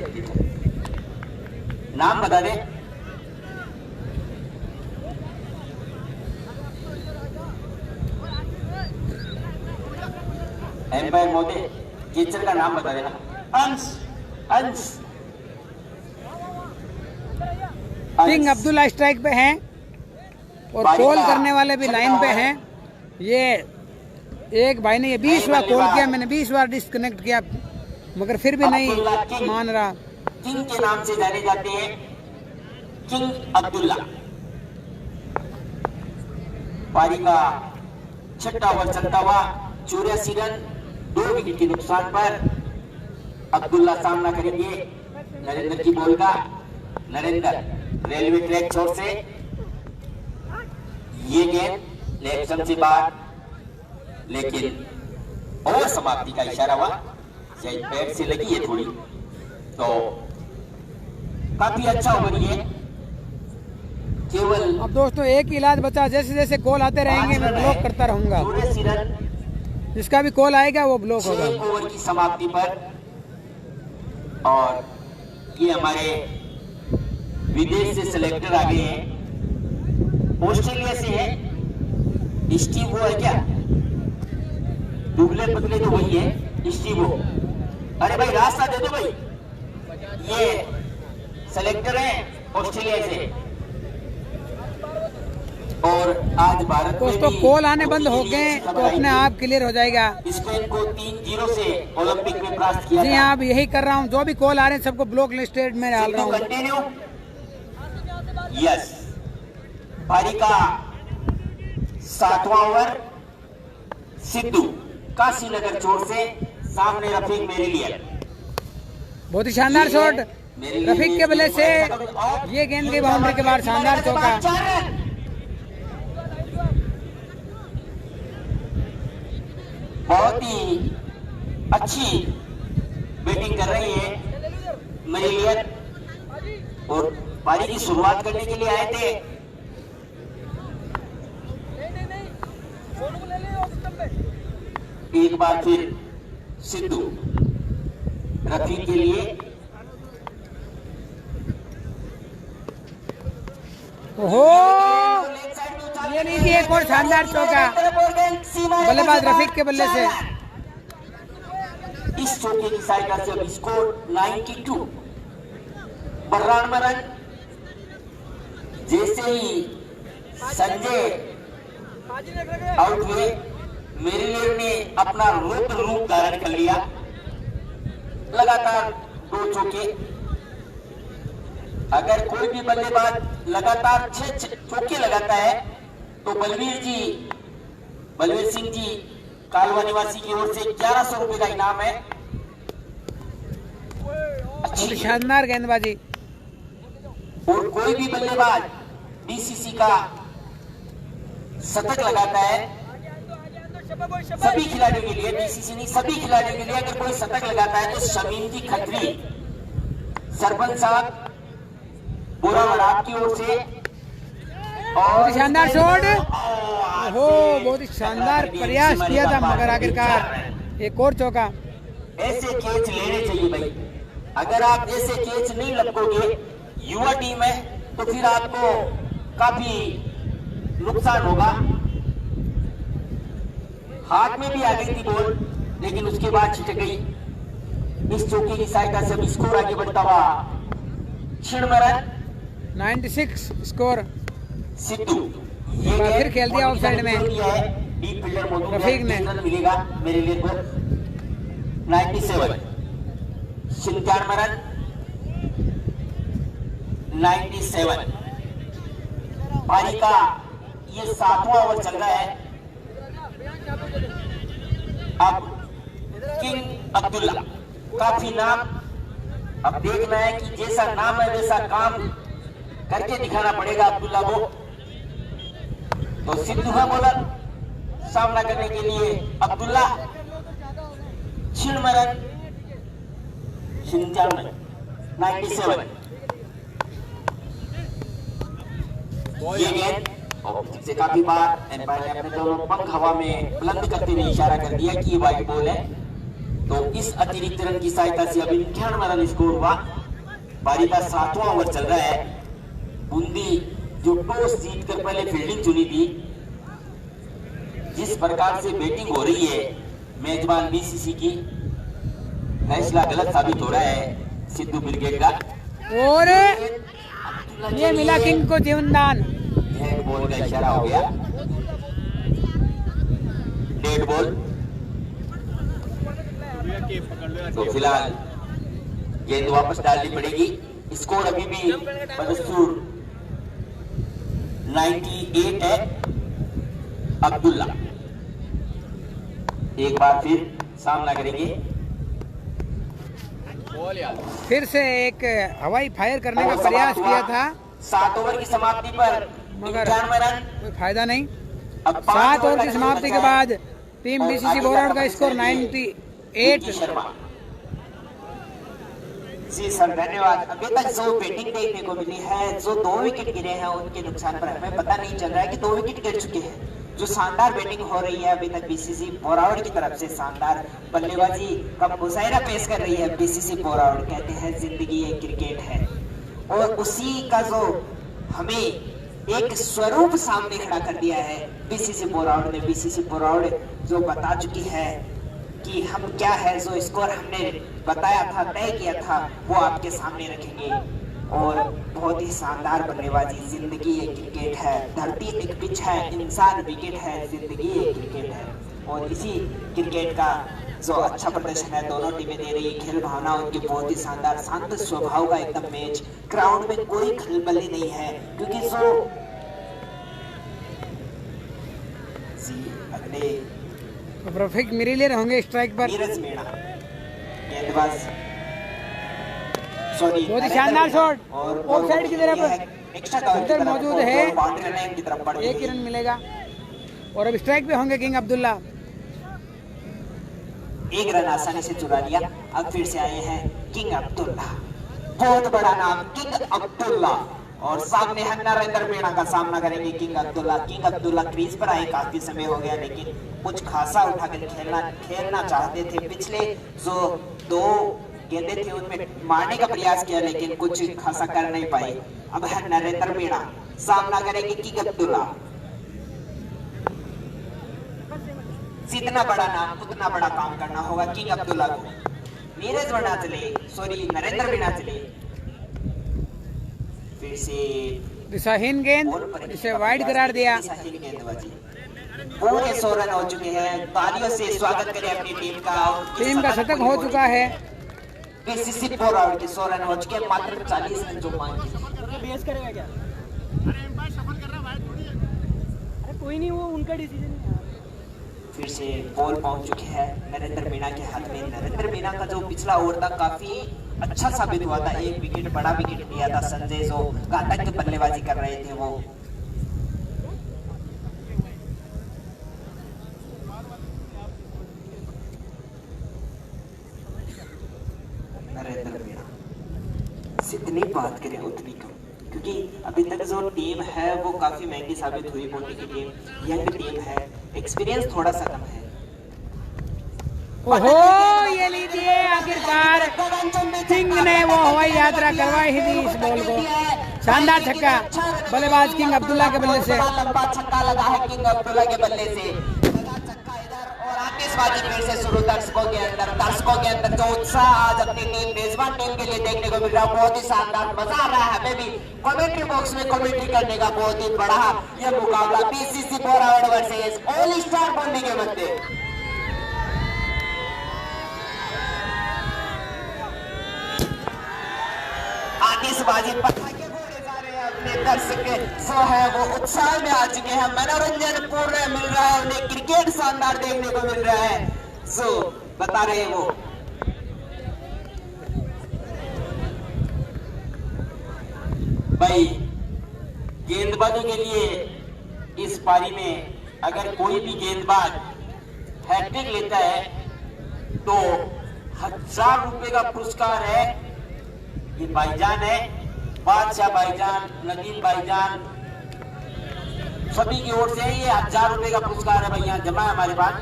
नाम बता दे। एम्पायर महोदय, कैचर का नाम बता देना। अंश। किंग अब्दुल्ला स्ट्राइक पे हैं और कॉल करने वाले भी लाइन पे हैं। ये एक भाई ने ये 20 बार कॉल किया, मैंने 20 बार डिस्कनेक्ट किया, मगर फिर भी नहीं मान रहा। किंग के नाम से जाने जाते हैं, किंग अब्दुल्ला। पारी का छठा ओवर चलता हुआ 84 रन 2 विकेट के नुकसान पर अब्दुल्ला सामना करेंगे नरेंद्र की बॉल का। नरेंद्र रेलवे ट्रैक छोर से ये गेंद लेग स्टंप से बाहर, लेकिन ओवर समाप्ति का इशारा हुआ, शायद पैर से लगी है थोड़ी, तो काफी अच्छा ओवर ये। केवल अब दोस्तों एक ही इलाज बचा, जैसे जैसे कॉल आते रहेंगे मैं ब्लॉक करता रहूंगा। 84 रन जिसका भी कॉल आएगा वो ब्लॉक होगा। 6 ओवर की समाप्ति पर। और ये हमारे विदेश से सिलेक्टर आ गए हैं, ऑस्ट्रेलिया से है। स्टीव वो है क्या? दुबले पतले तो वही है, स्टीव वो। अरे भाई रास्ता दे दो भाई, ये सिलेक्टर हैं ऑस्ट्रेलिया से। और आज भारत में दोस्तों कॉल आने बंद हो गए तो अपने आप क्लियर हो जाएगा। स्पेन को 3-0 से ओलंपिक में परास्त किया। जी हाँ, अब यही कर रहा हूँ, जो भी कॉल आ रहे हैं सबको ब्लॉक लिस्टेड में डाल रहा हूँ। कंटिन्यू। यस, पारी का 7वां ओवर। सिद्धू काशीनगर छोर से, सामने रफीक मेरे लिए। बहुत ही शानदार शॉट रफीक के बल्ले से, ये गेंद की बाउंड्री के बाद शानदार चौका। बहुत ही अच्छी बैटिंग कर रही है मरीलियन, और पारी की शुरुआत करने के लिए आए थे। एक बार फिर सिद्धू रफीक के लिए। ओहो, ये लीजिए एक और शानदार चौका बल्लेबाज रफीक के बल्ले से। इस चौके की सहायता से अब स्कोर 92, 92 रन। जैसे ही संजय आउट हुए, मेरिलियर ने अपना रूप धारण कर लिया। लगातार 2 चौके। अगर कोई भी बल्लेबाज लगातार 6 चौके लगाता है तो बलवीर सिंह जी कालवा निवासी की ओर से 1100 रुपए का इनाम है। अच्छी शानदार गेंदबाजी। और कोई भी बल्लेबाज बीसीसी का शतक लगाता है, सभी खिलाड़ियों के लिए, बीसीसी नहीं सभी खिलाड़ियों के लिए, अगर कोई शतक लगाता है तो शमीम जी खत्री सरपंच साहब बोरावड़ आपकी ओर से। और शानदार शॉट, हो बहुत ही शानदार प्रयास किया था, मगर आखिरकार एक और चौका। ऐसे कैच लेने चाहिए भाई। अगर आप ऐसे कैच नहीं लगोगे, युवा टीम है, तो फिर आपको काफी नुकसान होगा। हाथ में भी आ गई थी बॉल, लेकिन उसके बाद छिटक गई। इस चौके की सहायता से स्कोर आगे बढ़ता हुआ 96 रन, 96 स्कोर। सिद्धू फिर खेल दिया ऑफसाइड में डीप फील्डर रफीक ने। मिलेगा मेरे लिए को 97, 97 रन। 97। पारी का ये 7वां ओवर चल रहा है। अब किंग अब्दुल्ला, काफी नाम, अब देखना है कि जैसा नाम है वैसा काम करके दिखाना पड़ेगा अब्दुल्ला को। तो सिद्धू का बॉलर सामना करने के लिए अब्दुल्ला 96 रन 97। ये गेंद से काफी बार एम्पायर ने अपने दोनों पंख हवा में बुलंद करते हुए इशारा कर दिया कि ये वाइड बॉल है। तो इस अतिरिक्त रन की सहायता से अभी 98 रन स्कोर हुआ। पारी का 7वां ओवर चल रहा है। बूंदी जो टॉस जीतकर पहले फील्डिंग चुनी थी, जिस प्रकार से बैटिंग हो रही है मेजबान बीसीसी की, फैसला गलत साबित हो रहा है सिद्धू ब्रिगेड का। और ये मिला किंग को जीवनदान। डेड बॉल का इशारा हो गया, डेड बॉल। तो फिलहाल गेंद वापस डालनी पड़ेगी। स्कोर अभी भी बदस्तूर 98 है। अब्दुल्ला एक बार फिर सामना करेंगे। फिर से एक हवाई फायर करने का प्रयास किया था, 7 ओवर की समाप्ति पर मगर 91 रन। कोई फायदा नहीं। अब 7 ओवर की समाप्ति के बाद टीम बीसीसी बोरावड़ का स्कोर 98। शर्मा जी सर, धन्यवाद। अभी तक जो बैटिंग देखने को मिली है, जो 2 विकेट गिरे हैं, उनके नुकसान पर हमें पता नहीं चल रहा है कि 2 विकेट गिर चुके हैं। जो शानदार बैटिंग हो रही है अभी तक बीसीसी बोरावड़ की तरफ से, शानदार बल्लेबाजी का मुजाहिरा पेश कर रही है बीसीसी बोरावड़। कहते हैं जिंदगी एक क्रिकेट है, और उसी का जो हमें एक स्वरूप सामने खड़ा कर दिया है बीसीसी बोरावड़ ने। बीसीसी बोरावड़ जो बता चुकी है कि हम क्या है, जो स्कोर हमने बताया था, तय किया था, वो आपके सामने रखेंगे। और बहुत ही शानदार बल्लेबाजी। जिंदगी एक क्रिकेट है, धरती एक पिच है, इंसान विकेट है, जिंदगी एक क्रिकेट है। और इसी क्रिकेट का जो अच्छा प्रदर्शन है दोनों टीमें दे रही है। खेल भावना उनकी बहुत ही शानदार, शांत स्वभाव का एकदम मैच। ग्राउंड में कोई खलबली नहीं है, क्योंकि जो अगले परफेक्ट मिरिलियर होंगे स्ट्राइक पर। नीरज मीणा गेंदबाज, सॉरी, बहुत ही शानदार शॉट और ऑफ साइड की तरफ एक्स्ट्रा कवर अंदर मौजूद है। बाउंड्री लाइन की तरफ पड़ एक ही रन मिलेगा और अब स्ट्राइक पे होंगे किंग अब्दुल्ला। 1 रन आसानी से चुरा लिया। अब फिर से आए हैं किंग अब्दुल्ला, बहुत बड़ा नाम किंग अब्दुल्ला। और सामने है नरेंद्र मीणा का सामना करेंगे king Abdullah. King Abdullah crease पर आए काफी समय हो गया, लेकिन कुछ खासा उठाकर खेलना चाहते थे। पिछले जो 2 गेंदें थी उनमें मारने का प्रयास किया, लेकिन कुछ खासा कर नहीं पाए। अब है नरेंद्र मीणा, सामना करेंगे किंग अब्दुल्ला। जितना बड़ा नाम उतना बड़ा काम करना होगा किंग अब्दुल्ला को। नीरज मीणा चले, सॉरी नरेंद्र मीणा चले। फिर से दिशाहीन गेंद, जिसे वाइड करार दिया। पूरे 100 रन हो चुके हैं। तालियों से स्वागत करें अपनी टीम का। टीम का शतक हो चुका है। बीसीसी बोरावड़ के 100 रन हो चुके हैं, मात्र 40 रन जो मांगे। करेगा क्या? अरे कोई नहीं, वो उनका डिसीजन है। फिर से बॉल पहुंच चुके हैं नरेंद्र मीणा के हाथ में। नरेंद्र मीणा का जो पिछला ओवर था काफी अच्छा साबित हुआ था। 1 विकेट, बड़ा विकेट लिया था। संजय जो घातक बल्लेबाजी कर रहे थे वो। नरेंद्र मीणा, जितनी बात करें उतनी कम, क्योंकि अभी तक जो टीम है वो काफी महंगी साबित हुई। मोदी की टीम, यंग टीम है, एक्सपीरियंस थोड़ा सा कम है। ओहो, ये लीजिए, आखिरकार किंग ने वो हवाई यात्रा करवाई ही थी इस बॉल को। शानदार छक्का बल्लेबाज किंग अब्दुल्ला के बल्ले से। लंबा छक्का लगा है किंग अब्दुल्ला के बल्ले से। छक्का इधर और आतिशबाजी फिर से शुरू। दर्शकों के अंदर जो उत्साह आज अपनी टीम, मेजबान टीम के लिए देखने को मिल रहा है, बहुत ही शानदार। मजा आ रहा है हमें भी कमेंट्री बॉक्स में कमेंट्री करने का। बहुत ही बड़ा यह मुकाबला BCC Borawar versus all star Bundi के मध्य। आतिशबाजी पत्थर के घोड़े दर्शक जो है वो उत्साह में आ चुके हैं। मनोरंजन पूर्ण मिल रहा है उन्हें, क्रिकेट शानदार देखने को मिल रहा है। जो बता रहे हैं वो भाई गेंदबाजों के लिए इस पारी में अगर कोई भी गेंदबाज हैट्रिक लेता है तो 1000 रुपए का पुरस्कार है। ये भाईजान है, बादशाह भाईजान, नदीम भाईजान, सभी की ओर से ये 1000 रुपए का पुरस्कार है भाई, यहाँ जमा है हमारे पास।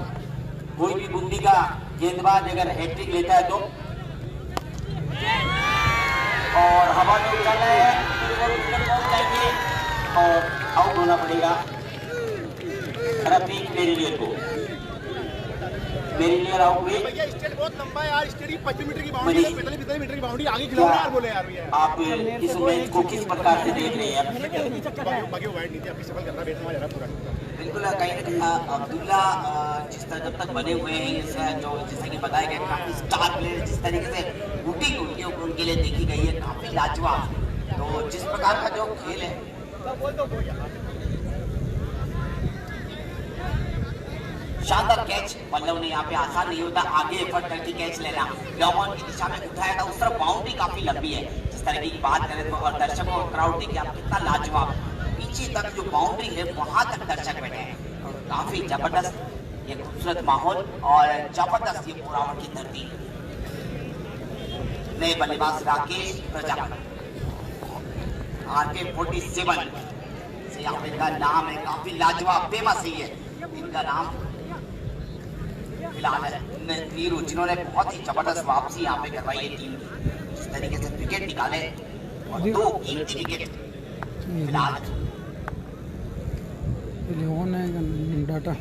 कोई भी बूंदी का गेंदबाज अगर हैट्रिक लेता है तो, और हवा में उछाला है पहुंच जाएंगे और आउट होना पड़ेगा रफीक मेरिलियर को। मेरिलियर आउट हुए। बहुत लंबा है यार, स्टेडियम 25 मीटर की बाउंड्री है, 45 मीटर की बाउंड्री आगे खिलाओ यार, बोले यार भैया। आप इस मैच को किस प्रकार से देख रहे हैं? बाकी वाइड नहीं थी, आपकी सफल करना बेटा हमारा पूरा। बिल्कुल कहीं ना कहीं अब्दुल्ला जिस तरह जब तक बने हुए हैं, जो जैसा कि बताया गया काफी स्टार प्लेयर, जिस तरीके से शूटिंग उनके लिए देखी गई है काफी लाजवाब। तो जिस प्रकार का जो खेल है, शानदार कैच पल्लव ने यहाँ पे, आसान नहीं होता आगे एफर्ट करके कैच लेना। लॉन्ग की दिशा में उठाया था, उस तरफ बाउंड्री काफी लंबी है जिस तरह की बात करें तो, और दर्शकों और क्राउड देखिए आप कितना लाजवाब, पीछे तक जो बाउंड्री है वहां तक दर्शक बैठे हैं। काफी जबरदस्त ये खूबसूरत माहौल और जबरदस्त ये पुरावट की धरती। नए बल्लेबाज राकेश प्रजापति, RK47 से यहाँ पे इनका नाम है, काफी लाजवाब फेमस ही है इनका नाम। फिलहाल नीरू जिन्होंने बहुत ही जबरदस्त वापसी यहाँ पे करवाई है टीम की, जिस तरीके से विकेट निकाले और 2 कीमती विकेट फिलहाल। डाटा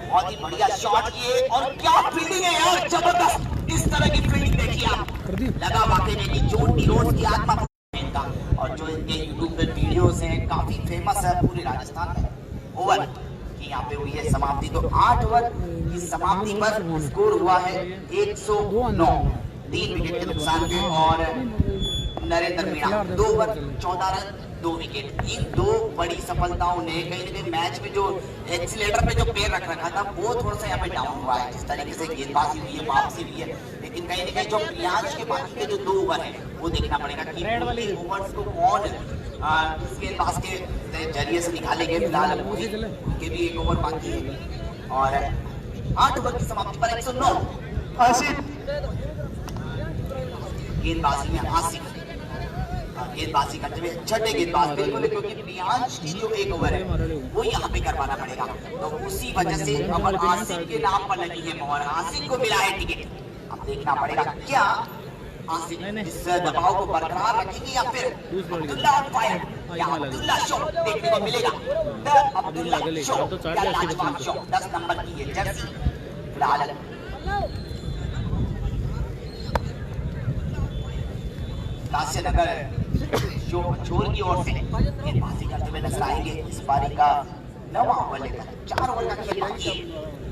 बहुत ही बढ़िया शॉट किए और क्या फील्डिंग है यार, जबरदस्त। इस तरह की फील्डिंग देखिए आप, लगा वाकई में कि जोन रोज की आत्मा इनका, और जो इनके यूट्यूब पे वीडियोस हैं काफी फेमस है पूरे राजस्थान में। ओवर की यहाँ पे हुई है समाप्ति, तो 8 ओवर की समाप्ति पर स्कोर हुआ है 109, 3 विकेट के नुकसान पे। और Narendra Meena 2 over 14 run 2 wicket. इन 2 बड़ी सफलताओं ने कहीं ना कहीं मैच में जो एक्सीलेटर पे जो पैर रख रखा था वो थोड़ा सा यहाँ पे डाउन हुआ है। जिस तरीके से गेंदबाजी हुई है, वापसी हुई है, लेकिन कहीं ना कहीं जो प्रियांश के बाकी के जो 2 ओवर है वो देखना पड़ेगा कि ओवर्स को कौन इस गेंदबाज के जरिए से निकालेंगे। फिलहाल उनके भी 1 ओवर बाकी है और 8 ओवर की समाप्ति पर 109। गेंदबाजी में आसिफ गेंदबाजी करते हुए छठे गेंदबाज बिल्कुल, क्योंकि प्रियांश की जो 1 ओवर है वो यहाँ पे करवाना पड़ेगा, तो उसी वजह से अब आसिफ के नाम पर लगी है मोहर। आसिफ को मिला है टिकट, अब देखना पड़ेगा क्या आसिफ इस दबाव को बरकरार रखेंगे या फिर अब्दुल्ला ऑन फायर, या अब्दुल्ला शो देखने को मिलेगा। अब्दुल्ला शो क्या लाजवाब शो, 10 नंबर की ये जर्सी। फिलहाल काशीनगर छोर की ओर से गेंदबाजी करते हुए नजर आएंगे। इस पारी का 9वां ओवर लेकर 4 ओवर का खेल बाकी है,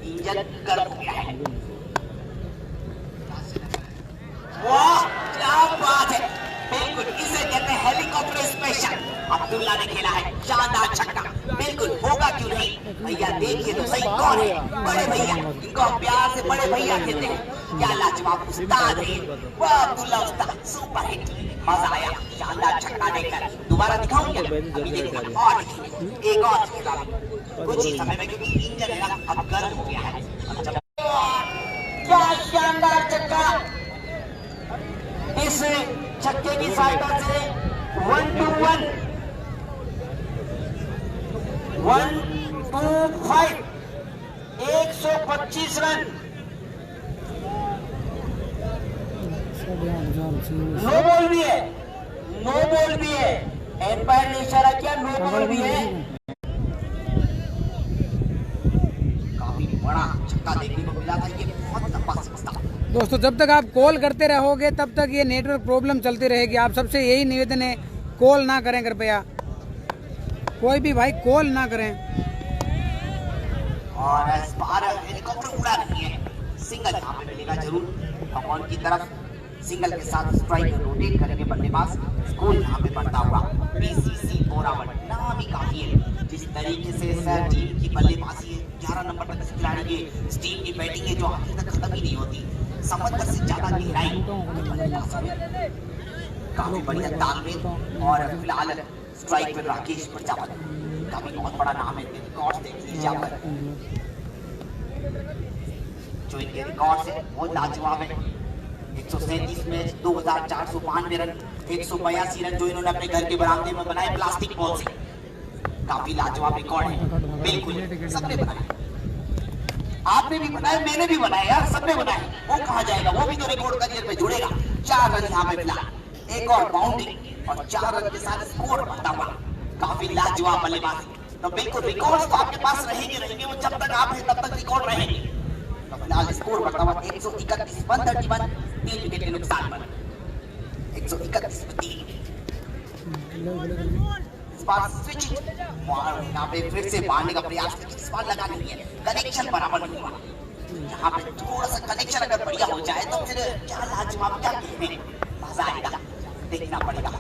इंजन गर्म हो गया है। वाह क्या बात है, बिल्कुल इसे कहते हैं हेलीकॉप्टर स्पेशल। अब्दुल्ला ने खेला है शानदार छक्का, बिल्कुल होगा क्यों नहीं। भैया देखिए तो सही कौन है, बड़े भैया, इनको प्यार से बड़े भैया कहते हैं। क्या लाजवाब उस्ताद है वाह अब्दुल्ला उस्ताद, सुपर हिट, मजा आया शानदार छक्का देखकर। दोबारा दिखाऊं क्या? अभी देखिए और एक और खेला कुछ ही समय में, क्योंकि इंजन है ना अब गर्म हो गया है। क्या शानदार छक्का, इस छक्के की सहायता से 1-2-1 1-2-5 125 रन। नो बॉल भी है, नो बॉल भी है, एम्पायर ने इशारा किया नो बॉल भी है। काफी बड़ा छक्का देखने को मिला था, ये बहुत लंबा सिक्स था। दोस्तों जब तक आप कॉल करते रहोगे तब तक ये नेटवर्क प्रॉब्लम चलती रहेगी। आप सबसे यही निवेदन है, कॉल ना करें कृपया, कोई भी भाई कॉल ना करें। और इस बार हेलीकॉप्टर उड़ा नहीं है, सिंगल यहाँ पे मिलेगा जरूर। भगवान की तरफ सिंगल के साथ स्ट्राइक रोटेट करेंगे बल्लेबाज। स्कोर यहाँ पे बढ़ता हुआ बीसीसी बोरावट नाम ही काफी है। जिस तरीके से सर टीम की बल्लेबाजी है, 11 नंबर तक इस खिलाड़ी की टीम की बैटिंग है जो आखिर तक खत्म ही नहीं होती, समंदर से ज्यादा गहराई, काफी बढ़िया तालमेल। और फिलहाल स्ट्राइक पे राकेश प्रजापति, काफी बहुत बड़ा नाम है। रिकॉर्ड देख लीजिए यहाँ पर, जो इनके रिकॉर्ड है वो लाजवाब है। 137 मैच, 2492 रन, 182 रन जो इन्होंने अपने घर के बरामदे में बनाए प्लास्टिक बॉल से। काफी लाजवाब रिकॉर्ड है। बिल्कुल सबने बनाया, आपने भी बनाया, मैंने भी बनाया यार, सबने बनाया। वो कहा जाएगा, वो भी तो रिकॉर्ड करियर में जुड़ेगा। 4 रन यहाँ पे मिला, एक और बाउंड्री और 4 रन के साथ स्कोर बढ़ता हुआ। काफी लाजवाब बल्लेबाजी। तो बिल्कुल रिकॉर्ड तो आपके पास रहेंगे, वो जब तक आप हैं तब तक रिकॉर्ड रहेंगे। तो फिलहाल स्कोर बढ़ता हुआ 131 131, 3 विकेट के नुकसान पर 131 पे 3। इस बार स्विचिंग यहाँ पे फिर से मारने का प्रयास करके इस बार लगा नहीं है, कनेक्शन बराबर नहीं हुआ। यहाँ पे थोड़ा सा कनेक्शन अगर बढ़िया हो जाए तो फिर क्या लाजवाब, क्या कहने, मजा आएगा, देखना पड़ेगा।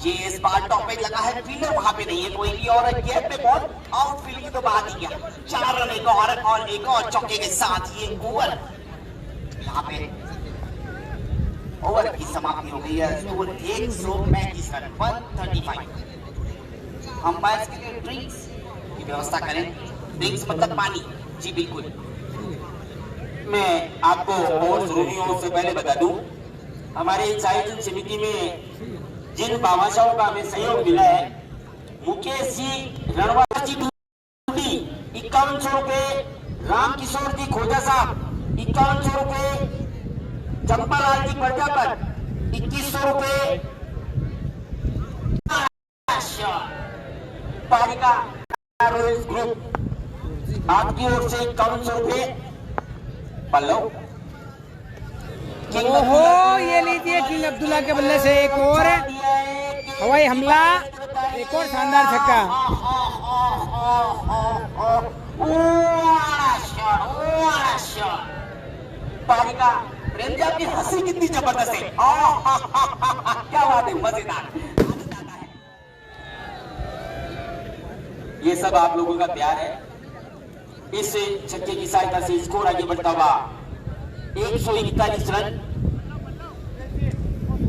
ये इस बार टॉप पे लगा है, फील्डर वहां पे नहीं है कोई भी, और गैप पे बॉल आउटफील्ड की तो बात ही क्या। 4 रन एक और चौके के साथ ये ओवर, यहाँ पे ओवर की समाप्ति हो गई है। Score 135 run, 135। अंपायर्स के लिए ड्रिंक्स की व्यवस्था करें। ड्रिंक्स मतलब पानी, जी बिल्कुल। मैं आपको और सुर्खियों से पहले बता दूं, हमारे इस आयोजन समिति में जिन भामाशाहों का हमें सहयोग मिला है, मुकेश जी रणवास जी 5100 रुपए, रामकिशोर जी खोजा साहब 5100 रुपए, चंपालाल जी प्रजापत 2100 रुपए, पारिका रोहित ग्रुप आपकी ओर से 5100 रुपए। पल्लव, ओहो, ये लीजिए किंग अब्दुल्ला के बल्ले से एक और हवाई हमला, एक और शानदार छक्का। पारिका प्रेम जी, आपकी हंसी कितनी जबरदस्त है, क्या बात है, मजेदार। ये सब आप लोगों का प्यार है। इस छक्के की सहायता से स्कोर आगे बढ़ता हुआ 141 रन।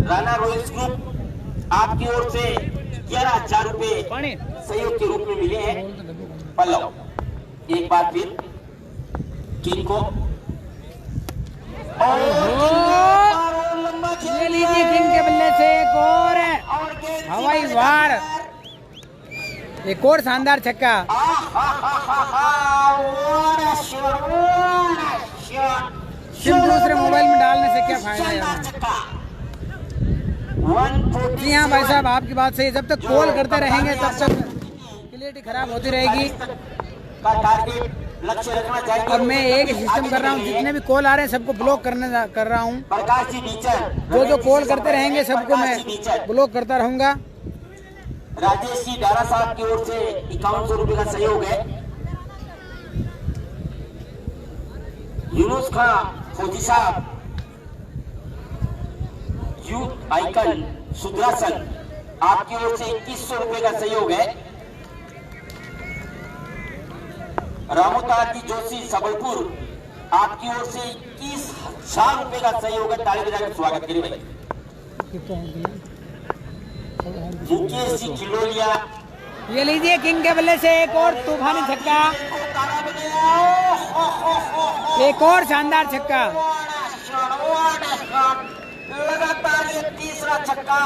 राणा रॉयल्स ग्रुप आपकी ओर से 11,000 रुपए सहयोग के रूप में मिले हैं। पल्लव, एक बार फिर किंग को, ये लीजिए किंग के बल्ले से एक और हवाई वार, एक और शानदार छक्का। सिर्फ दूसरे मोबाइल में डालने से क्या फायदा है। जी हाँ भाई साहब, आपकी बात सही है। जब तक कॉल करते रहेंगे तब तक क्लियरिटी खराब होती रहेगी। और मैं एक सिस्टम कर रहा हूँ, जितने भी कॉल आ रहे हैं सबको ब्लॉक कर रहा हूँ। जो कॉल करते रहेंगे सबको मैं ब्लॉक करता रहूंगा। राजेश जी डारा साहब की ओर से 5100 रुपए का सहयोग है। यूनुस खान फौजी साहब, यूथ आइकन सुदर्शन आपकी ओर से 2100 रुपए का सहयोग है। रामोतार जी जोशी सबलपुर आपकी ओर से 21,000 रुपए का सहयोग है। ताली बजाकर स्वागत करिए भाई। मुकेश जी खिलोलिया, ये लीजिए किंग के बल्ले से एक और तूफानी छक्का, एक और शानदार छक्का। लगातार ये तीसरा छक्का,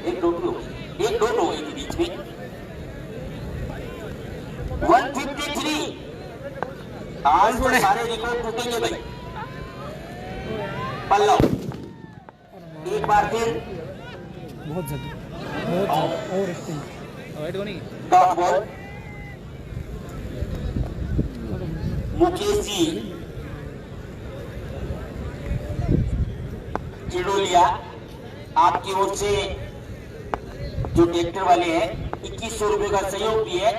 एक डोट हो गई थी बीच में। 153, आज तो सारे रिकॉर्ड टूटेंगे भाई। पल्लव, एक बार फिर बहुत ज्यादा और टॉप बॉल। मुकेश जी चिड़ोलिया आपकी ओर से जो ट्रैक्टर वाले हैं 2100 रुपए का सहयोग भी है।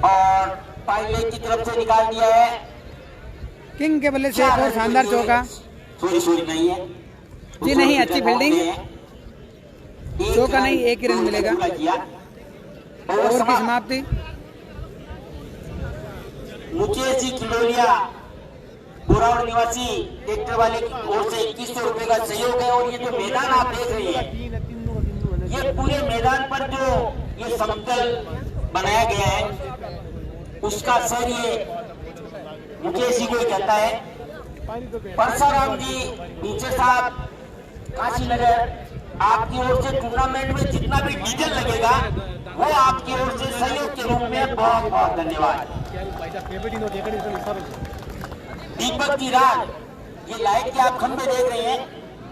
और पाइले की तरफ से निकाल दिया है किंग के बल्ले से एक और शानदार चौका। सॉरी नहीं है जी नहीं, अच्छी फील्डिंग, चौका नहीं, एक ही रन मिलेगा। ओवर की समाप्ति। मुकेश जी खिलोरिया बोरावड़ निवासी ट्रैक्टर वाले की ओर से 2100 रुपए का सहयोग है। और ये जो मैदान आप देख रहे हैं, ये पूरे मैदान पर जो ये समतल बनाया गया है उसका सर ये मुकेश जी को ही कहता है। परसाराम जी टीचर साहब काशी नगर, आपकी ओर से टूर्नामेंट में जितना भी डीजल लगेगा वो आपकी ओर से सहयोग के रूप में बहुत बहुत धन्यवाद। दीपक की रात, ये लाइट के आप खंभे देख रहे हैं,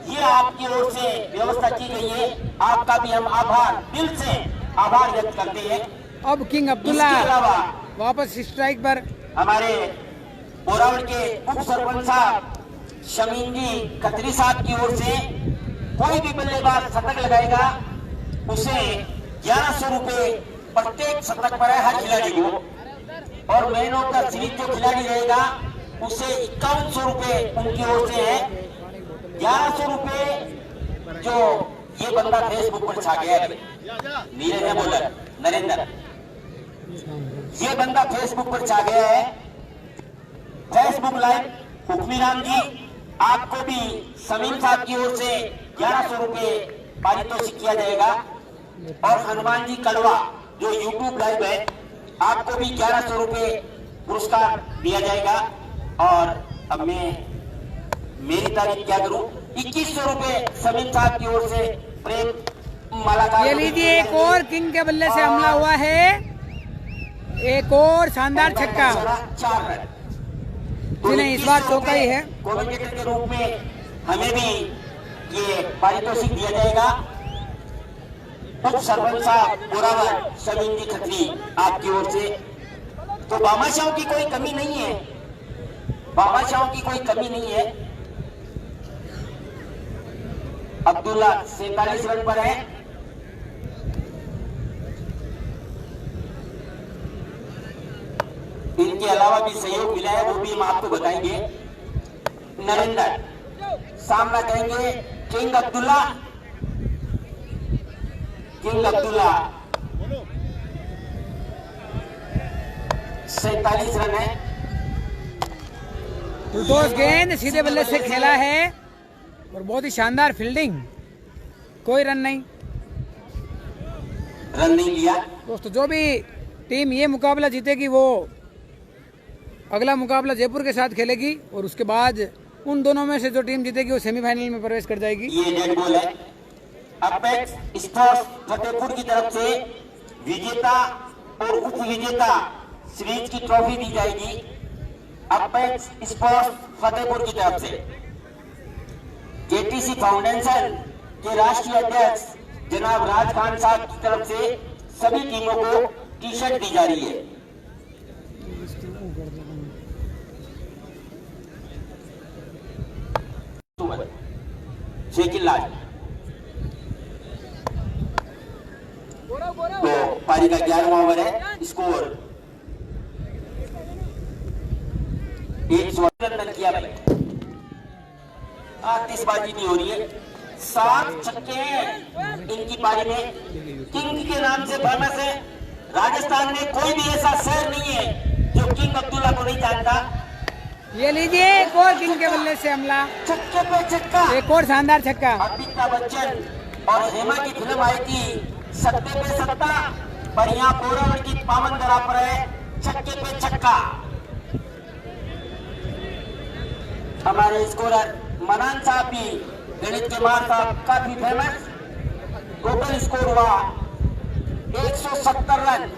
ये आपकी ओर से व्यवस्था की गई है। आपका भी हम आभार, दिल से आभार व्यक्त करते हैं। अब किंग अब्दुल्ला वापस स्ट्राइक पर। हमारे बोरावड़ के उप सरपंच साहब शमीन जी खत्री साहब की ओर से कोई भी बल्लेबाज शतक लगाएगा उसे 1100 रुपए प्रत्येक शतक पर है हर खिलाड़ी को। और मैन ऑफ द सीरीज जो खिलाड़ी रहेगा उसे 5100 रुपए उनकी ओर से है। 1100 रुपए जो ये बंदा फेसबुक पर छा गया है, नीरज है बोलर नरेंद्र, ये बंदा फेसबुक पर छा गया है। फेसबुक लाइव हुक्मीराम जी, आपको भी समीम साहब की ओर से 1100 रुपए पारितोषिक किया जाएगा। और हनुमान जी कड़वा जो यूट्यूब लाइव है, आपको भी 1100 रुपए पुरस्कार दिया जाएगा। और अब मैं मेरी तारीफ क्या करूं, 2100 रुपए समीम साहब की ओर से प्रेम माला। ये लीजिए, एक और किंग के बल्ले से हमला हुआ है, एक और शानदार छक्का। 4 रन जी नहीं, इस बार चौका ही है। कोमेंटेटर के रूप में हमें भी ये पारितोषिक दिया जाएगा। उप सरपंच साहब बोरावड़ शमीन जी खत्री आपकी ओर से। तो बामाशाहों की कोई कमी नहीं है, बामाशाहों की कोई कमी नहीं है। अब्दुल्ला 47 रन पर है। इनके अलावा भी सहयोग मिला है, वो भी हम आपको बताएंगे। नरेंद्र सामना करेंगे king Abdullah. King Abdullah 47 run है। टूटोस गेंद सीधे बल्ले से खेला है और बहुत ही शानदार फील्डिंग, कोई रन नहीं लिया। दोस्तों, जो भी टीम ये मुकाबला जीतेगी वो अगला मुकाबला जयपुर के साथ खेलेगी और उसके बाद उन दोनों में से जो टीम जीतेगी वो सेमीफाइनल में प्रवेश कर जाएगी। ये डेड बॉल है। अपेक्स स्पोर्ट्स फतेहपुर की तरफ से विजेता और उप विजेता सीरीज की ट्रॉफी दी जाएगी। अपेक्स स्पोर्ट्स फतेहपुर की तरफ से केटीसी फाउंडेशन के राष्ट्रीय अध्यक्ष जनाब राज खान साहब की तरफ से सभी टीमों को टी शर्ट दी जा रही है। शेकिल लाल तो पारी का 11वां ओवर है। स्कोर 100 रन किया भाई। आतिशबाजी नहीं हो रही है। 7 छक्के इनकी पारी में। किंग के नाम से फेमस है। राजस्थान में कोई भी ऐसा शहर नहीं है जो किंग अब्दुल्ला को नहीं जानता। ये लीजिए, एक और किंग के बल्ले से हमला, छक्के पे छक्का, एक और शानदार छक्का। अमिताभ बच्चन और हेमा की फिल्म आई थी सत्ते पे सत्ता, पर यहाँ बोरावड़ की पावन धरा पर है छक्के पे छक्का। हमारे स्कोरर मनान साहब भी गणित के मार साहब काफी फेमस। टोटल स्कोर हुआ 170 रन।